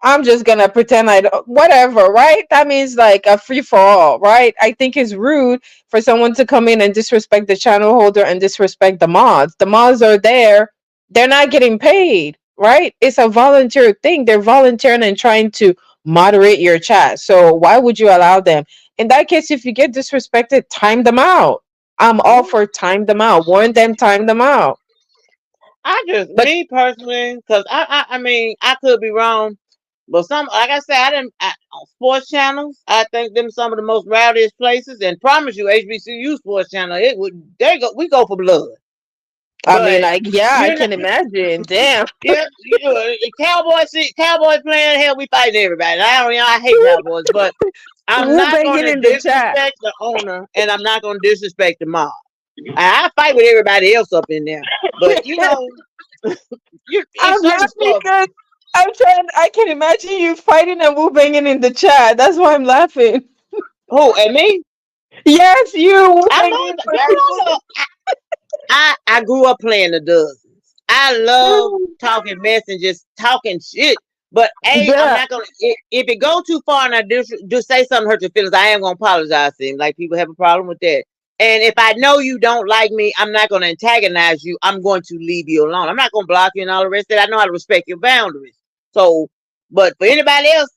I'm just gonna pretend I don't, whatever, right? That means like a free for all, right? I think it's rude for someone to come in and disrespect the channel holder and disrespect the mods. The mods are there, they're not getting paid, right? It's a volunteer thing. They're volunteering and trying to moderate your chat. So why would you allow them? In that case, if you get disrespected, time them out. I'm all Yeah. for time them out. Warn them, time them out. I just, But me personally, because I mean, I could be wrong, but some, like I said, on sports channels, I think them some of the most rowdiest places, and promise you, HBCU sports channel, we go for blood. I mean, But like, yeah, I you're not, can imagine. Damn. yeah, Cowboys playing, hell, we fighting everybody. And I don't, I hate Cowboys, but I'm Woo not going banging to in the chat. disrespect the owner, and I'm not going to disrespect the mob. I fight with everybody else up in there, but it's I'm certain laughing stuff. because I can imagine you fighting and woo banging in the chat. That's why I'm laughing. Who and me? Yes, you woo I banging love, for girl. people. I grew up playing the dozens. I love talking mess and just talking shit. But I'm Yeah. not gonna. If it go too far and I do say something hurt your feelings, I am gonna apologize to him. Like people have a problem with that. And if I know you don't like me, I'm not gonna antagonize you. I'm going to leave you alone. I'm not gonna block you and all the rest of that. I know how to respect your boundaries. So, but for anybody else,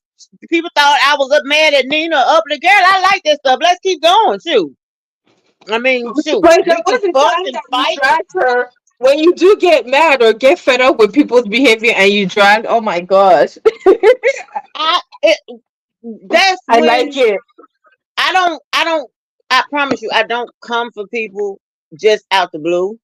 people thought I was up mad at Nina, up the girl. I like that stuff. Let's keep going, shoot. I mean, shoot, But there we can was a fuss time and that you fight. dragged her. When you do get mad or get fed up with people's behavior and you drag, oh my gosh. I it, that's I like when it. I don't I promise you I don't come for people just out the blue,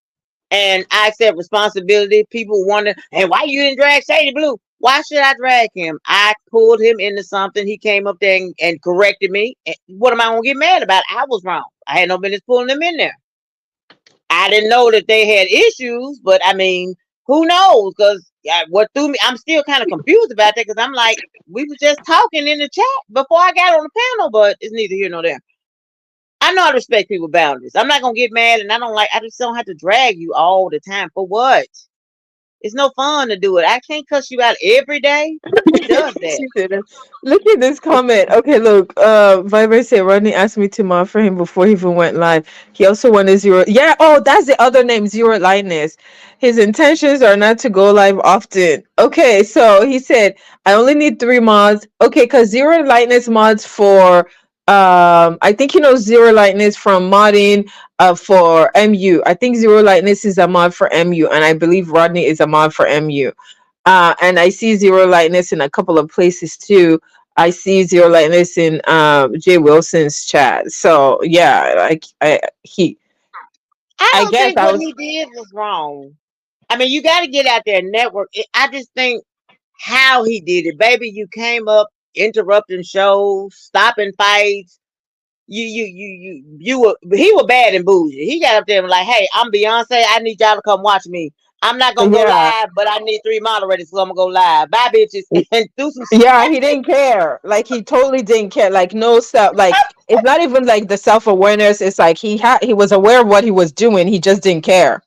and I accept responsibility. People wonder, and why you didn't drag Shady Blue? Why should I drag him? I pulled him into something. He came up there and corrected me. And what am I gonna get mad about? I was wrong. I had no business pulling him in there. I didn't know that they had issues, but I mean, who knows? Because what threw me, I'm still kind of confused about that because I'm like, we were just talking in the chat before I got on the panel, but it's neither here nor there. I know how to respect people's boundaries. I'm not gonna get mad, and I just don't have to drag you all the time for what? It's no fun to do it. I can't cuss you out every day. Who does that? She did it. Look at this comment. Okay, look. Viber said Rodney asked me to mod for him before he even went live. He also wanted zero. Yeah. Oh, that's the other name, Zero Lightness. His intentions are not to go live often. Okay, so he said I only need 3 mods. Okay, because Zero Lightness mods for I think Zero Lightness from modding for MU. I think Zero Lightness is a mod for MU, and I believe Rodney is a mod for MU. And I see Zero Lightness in a couple of places too. I see Zero Lightness in Jay Wilson's chat. So yeah, like I I don't guess think I what was he did was wrong. I mean, you got to get out there and network. I just think how he did it, baby. You came up interrupting shows, stopping fights. You were he was bad and bougie. He got up there and was like, hey, I'm Beyonce. I need y'all to come watch me. I'm not gonna go yeah. live, but I need 3 moderators, so I'm gonna go live. Bye, bitches, and do some shit. Yeah, he didn't care. Like he totally didn't care. Like no self like it's not even like the self-awareness. It's like he was aware of what he was doing. He just didn't care.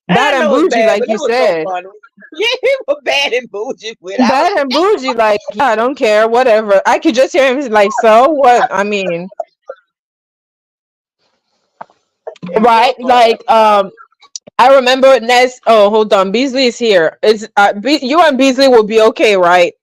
And Bad I and know it's bougie, bad, like but you it was so said. funny. Yeah, he was bad and bougie with. I was Bad like, and bougie, like yeah, I don't care, whatever. I could just hear him like, so what? I mean, it was right? funny. Like I remember Ness. Oh, hold on. Beasley is here. Is you and Beasley will be okay, right?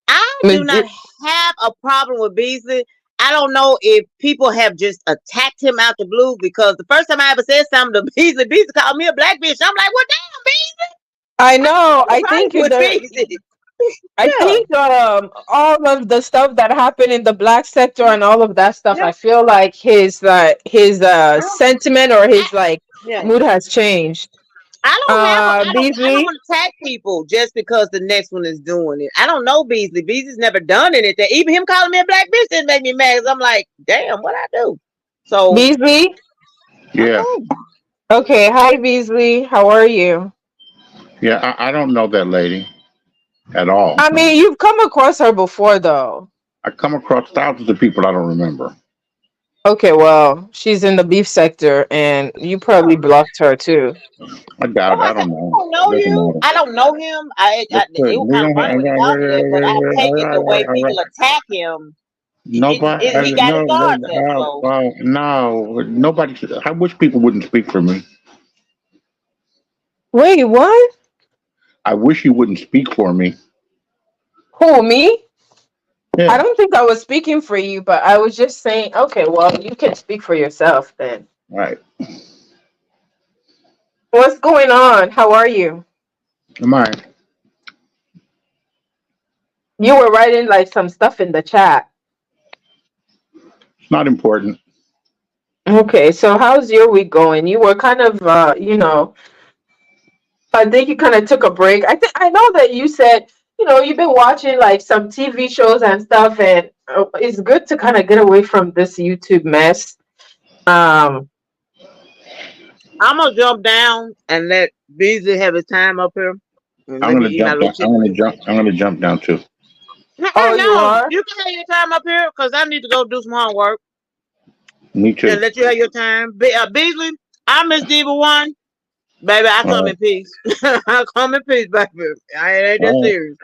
I do Miss not have a problem with Beasley. I don't know if people have just attacked him out the blue because the first time I ever said something to Beasley called me a black bitch. I'm like, well, damn, Beasley. I I don't know. have a problem with Beasley. I Yeah, think all of the stuff that happened in the black sector and all of that stuff. yeah. I feel like his I don't, sentiment or I, his like yeah. mood has changed. I Beasley. don't attack people just because the next one is doing it. I don't know Beasley. Beasley's never done anything. Even him calling me a black bitch didn't make me mad. 'Cause I'm like, damn, what I do? So Beasley. I'm Yeah, cool. Okay. Hi, Beasley. How are you? yeah. I don't know that lady at all. I mean, you've come across her before, though. I come across thousands of people I don't remember. Okay, well, she's in the beef sector, and you probably blocked her too. I No, doubt it. I don't I know. don't know Doesn't you. matter. I don't know him. That's They good. were We kind of don't running with the gospel, but I take it the way people attack him. nobody. He got his No. guards up. So Well, no. Nobody. I wish people wouldn't speak for me. Wait, what? I wish you wouldn't speak for me. Who, me? I Yeah. don't think I was speaking for you, but I was just saying, okay, well, you can speak for yourself then. Right. What's going on? How are you? Am I? You were writing like some stuff in the chat. It's not important. Okay, so how's your week going? You were kind of, I think you kind of took a break. I know that you said, you've been watching like some TV shows and stuff, and it's good to kind of get away from this YouTube mess. Um, I'm gonna jump down and let Beasley have his time up here, and I'm let me gonna eat my jump little down. chicken wings. I'm gonna jump down too. oh, you No, are? you can have your time up here because I need to go do some homework Me and too. let you have your time. Beasley, I'm Miss Diva One, baby. I come All in peace. I come in peace, baby. I ain't that right. serious.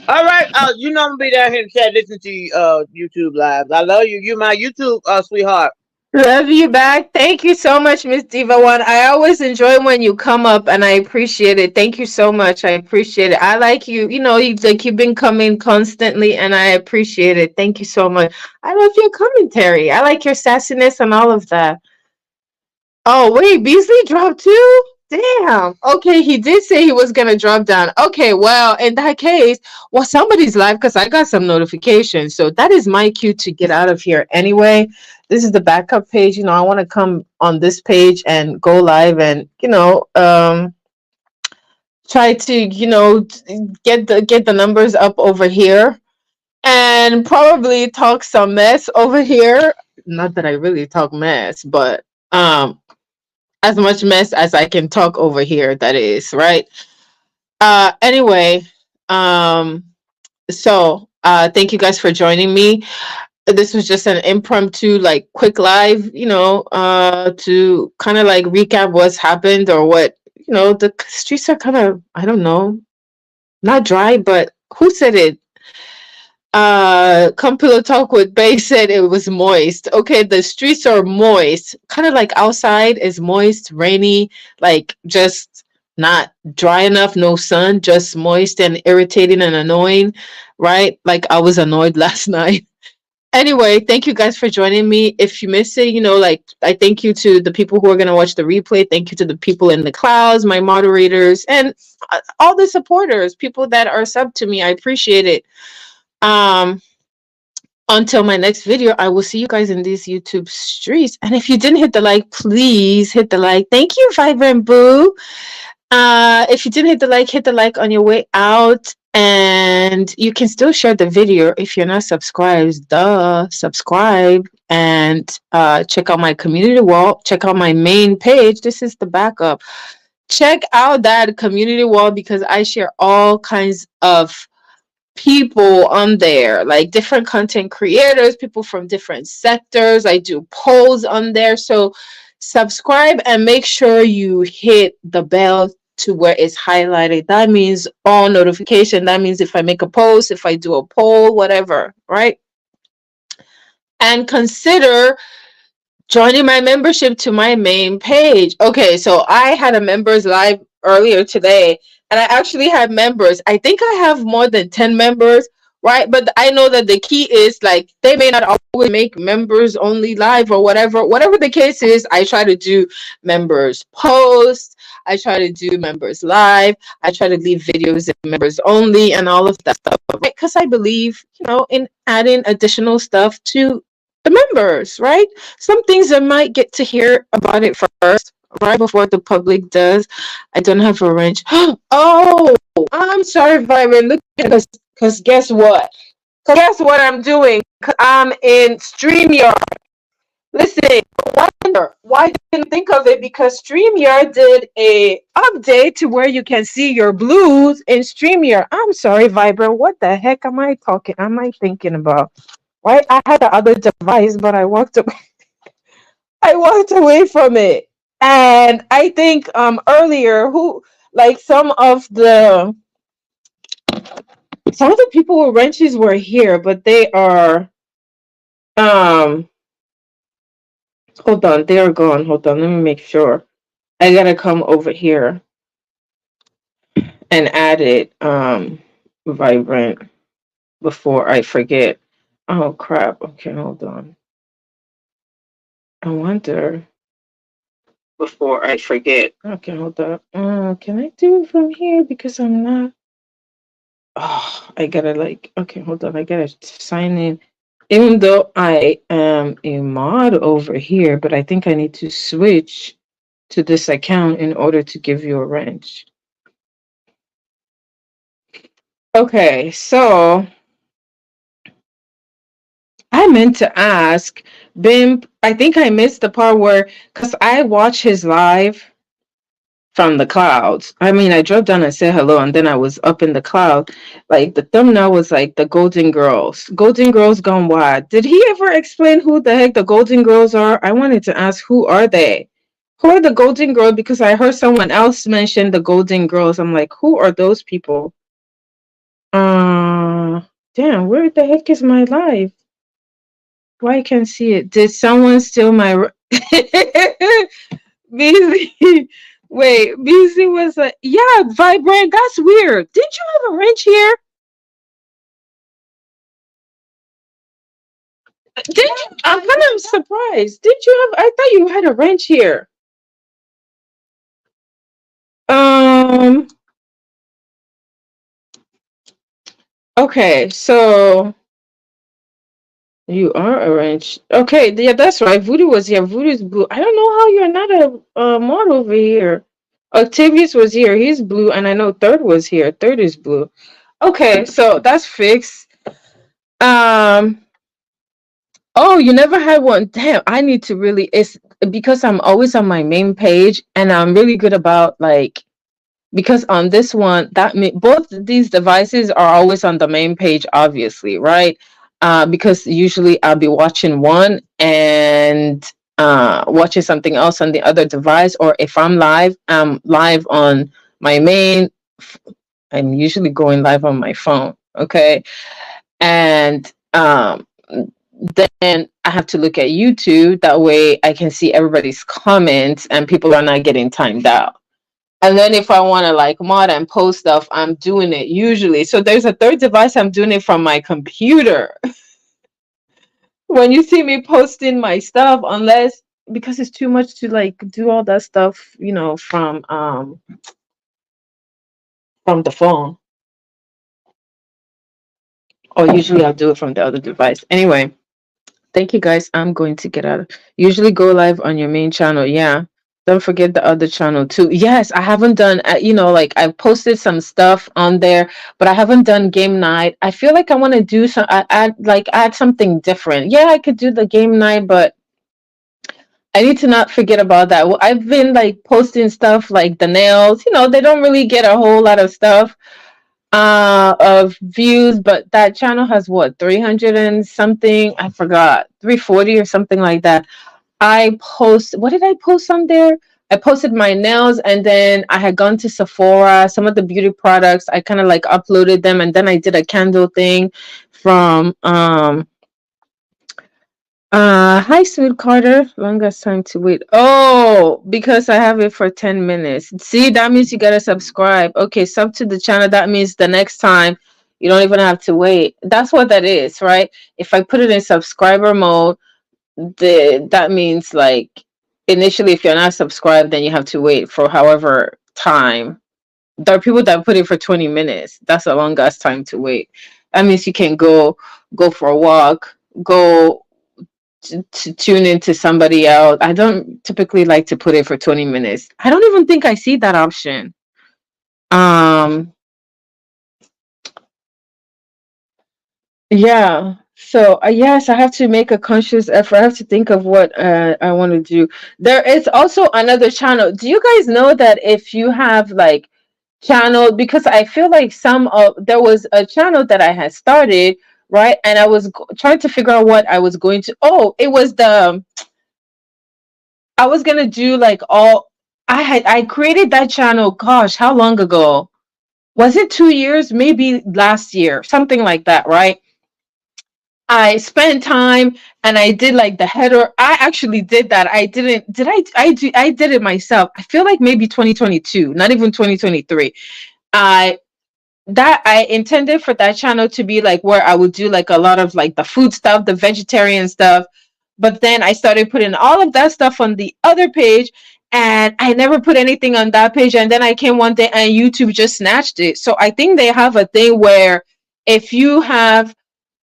All right, I'm gonna be down here in the chat listening to you, YouTube lives. I love you. You my YouTube sweetheart. Love you back. Thank you so much, Miss Diva One. I always enjoy when you come up, and I appreciate it. Thank you so much. I appreciate it. I like you. You've been coming constantly, and I appreciate it. Thank you so much. I love your commentary. I like your sassiness and all of that. Oh, wait, Beasley dropped too? Damn. Okay, he did say he was gonna drop down. Okay, well, in that case, well, somebody's live because I got some notifications. So that is my cue to get out of here anyway. This is the backup page. I want to come on this page and go live and, try to, get the numbers up over here and probably talk some mess over here. Not that I really talk mess, but as much mess as I can talk over here, that is, right? Anyway, um, thank you guys for joining me. This was just an impromptu, like quick live, to kind of like recap what's happened or what, the streets are kind of, I don't know, not dry, but who said it? Come Pillow Talk with Bay said it was moist. Okay, the streets are moist, kind of like outside is moist, rainy, like just not dry enough, no sun, just moist and irritating and annoying, right? Like I was annoyed last night. Anyway, thank you guys for joining me. If you miss it, like I thank you to the people who are going to watch the replay. Thank you to the people in the clouds, my moderators, and all the supporters, people that are sub to me. I appreciate it. Um, until my next video, I will see you guys in these YouTube streets. And if you didn't hit the like, please hit the like. Thank you, Vibrant Boo. If you didn't hit the like on your way out. And you can still share the video if you're not subscribed. Subscribe and check out my community wall. Check out my main page. This is the backup. Check out that community wall because I share all kinds of people on there, like different content creators, people from different sectors. I do polls on there. So subscribe and make sure you hit the bell to where it's highlighted. That means all notification. That means if I make a post, if I do a poll, whatever, right? And consider joining my membership to my main page. Okay, so I had a members live earlier today, and I actually had members. I think I have more than 10 members, right? But I know that the key is like they may not always make members only live or whatever the case is. I try to do members posts, I try to do members live, I try to leave videos in members only and all of that stuff, right? Because I believe, in adding additional stuff to the members, right? Some things I might get to hear about it first, right before the public does. I don't have a wrench. Oh, I'm sorry, Byron. Look, because guess what? Guess what I'm doing? I'm in StreamYard. Listen, why I didn't think of it, because StreamYard did a update to where you can see your blues in StreamYard. I'm sorry, Vibrant. What the heck am I talking? Am I thinking about? Why I had the other device, but I walked away. I walked away from it. And I think earlier who like some of the people with wrenches were here, but they are um hold on, they are gone. Hold on, let me make sure. I gotta come over here and add it Vibrant before I forget. Oh crap. Okay, hold on. I wonder before I forget. Okay, hold on. Can I do it from here? Because I'm not. Oh, I gotta like. Okay, hold on. I gotta sign in. Even though I am a mod over here, but I think I need to switch to this account in order to give you a wrench. Okay, so I meant to ask Bim. I think I missed the part where, because I watch his live from the clouds. I mean, I drove down and said hello, and then I was up in the cloud. Like the thumbnail was like the Golden Girls. Golden Girls gone wild. Did he ever explain who the heck the Golden Girls are? I wanted to ask, who are they? Who are the Golden Girls? Because I heard someone else mention the Golden Girls. I'm like, who are those people? Uh, Damn, where the heck is my live? Why I can't see it? Did someone steal my? Busy. Wait, Busy was like, yeah, Vibrant. That's weird. Didn't you have a wrench here? Didn't you? I'm kind of surprised. Didn't you have? I thought you had a wrench here. Um. Okay, so you are a wrench. Okay, yeah, that's right. Voodoo was here. Voodoo's blue. I don't know how you're not a mod over here. Octavius was here. He's blue, and I know Third was here. Third is blue. Okay, so that's fixed. Um. Oh, you never had one. Damn, I need to really. It's because I'm always on my main page, and I'm really good about like because on this one both these devices are always on the main page, obviously, right? Because usually I'll be watching one and watching something else on the other device, or if I'm live on my main. I'm usually going live on my phone, okay, and then I have to look at YouTube. That way I can see everybody's comments and people are not getting timed out. And then if I want to like mod and post stuff, I'm doing it usually. So there's a third device. I'm doing it from my computer. When you see me posting my stuff, unless because it's too much to like do all that stuff, from the phone. Or usually I'll do it from the other device. Anyway. Thank you guys. I'm going to get out. Usually go live on your main channel. Yeah. Don't forget the other channel too. Yes, I haven't done, like I've posted some stuff on there, but I haven't done game night. I feel like I want to do some, add something different. Yeah, I could do the game night, but I need to not forget about that. Well, I've been like posting stuff like the nails, they don't really get a whole lot of stuff of views, but that channel has what 300 and something, I forgot, 340 or something like that. What did I post on there? I posted my nails, and then I had gone to Sephora, some of the beauty products. I kind of like uploaded them, and then I did a candle thing from hi Smooth Carter. Longest time to wait. Oh, because I have it for 10 minutes. See, that means you gotta subscribe. Okay, sub to the channel. That means the next time you don't even have to wait. That's what that is, right? If I put it in subscriber mode, that means like initially if you're not subscribed, then you have to wait for however time. There are people that put it for 20 minutes. That's a long ass time to wait. That means you can go for a walk, go to tune into somebody else. I don't typically like to put it for 20 minutes. I don't even think I see that option. Um yeah. So yes, I have to make a conscious effort. I have to think of what I want to do. There is also another channel. Do you guys know that if you have like channel, because I feel like some of there was a channel that I had started, right? And I was trying to figure out what I was going to. Oh, it was the I was gonna do like all I created that channel. Gosh, how long ago? Was it 2 years? Maybe last year, something like that, right? I spent time and I did like the header. I actually did that. I didn't, did I did it myself. I feel like maybe 2022, not even 2023. I, that I intended for that channel to be like where I would do like a lot of like the food stuff, the vegetarian stuff. But then I started putting all of that stuff on the other page and I never put anything on that page. And then I came one day and YouTube just snatched it. So I think they have a thing where if you have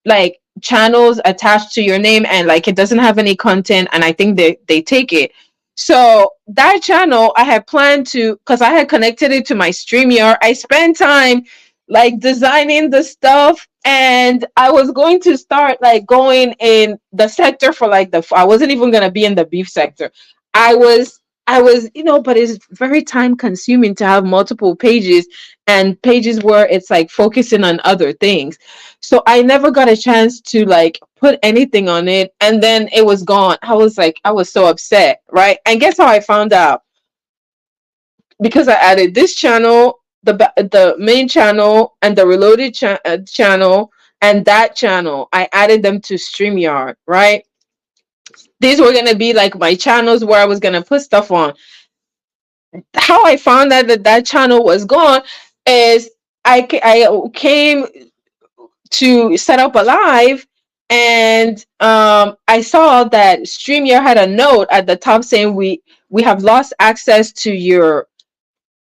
like channels attached to your name and like it doesn't have any content, and I think they take it. So that channel I had planned to, because I had connected it to my StreamYard. I spent time like designing the stuff, and I was going to start like going in the sector for like the I wasn't even going to be in the beef sector. I was but it's very time consuming to have multiple pages and pages where it's like focusing on other things. So I never got a chance to like put anything on it, and then it was gone. I was so upset, right? And guess how I found out? Because I added this channel, the main channel, and the reloaded channel, and that channel. I added them to StreamYard, right? These were gonna be like my channels where I was gonna put stuff on. How I found out that that channel was gone is I came to set up a live, and I saw that StreamYard had a note at the top saying we have lost access to your,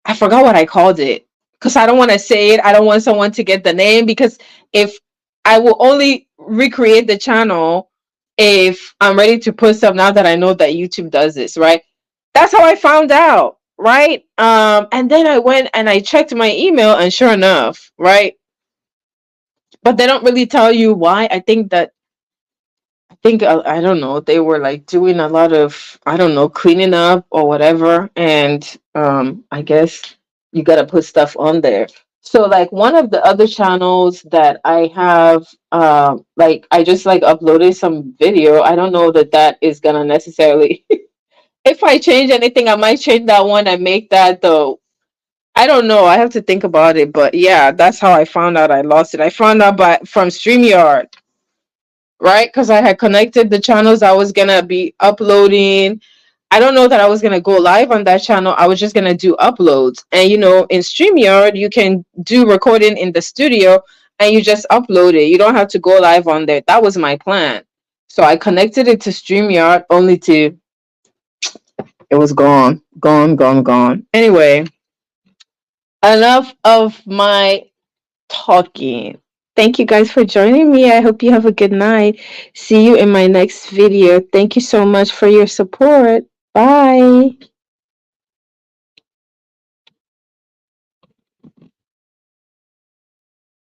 I forgot what I called it, because I don't want to say it. I don't want someone to get the name, because if I will only recreate the channel if I'm ready to put stuff, now that I know that YouTube does this, right? That's how I found out, right? And then I went and I checked my email, and sure enough, right? But they don't really tell you why. I think I don't know. They were like doing a lot of, I don't know, cleaning up or whatever, and I guess you gotta put stuff on there. So like one of the other channels that I have, like I just like uploaded some video. I don't know that that is gonna necessarily. If I change anything, I might change that one and make that though. I don't know. I have to think about it. But yeah, that's how I found out I lost it. I found out from StreamYard, right? Because I had connected the channels I was gonna be uploading. I don't know that I was gonna go live on that channel. I was just gonna do uploads. And in StreamYard, you can do recording in the studio and you just upload it. You don't have to go live on there. That was my plan. So I connected it to StreamYard only to it was gone. Gone, gone, gone. Anyway, enough of my talking. Thank you guys for joining me. I hope you have a good night. See you in my next video. Thank you so much for your support. Bye.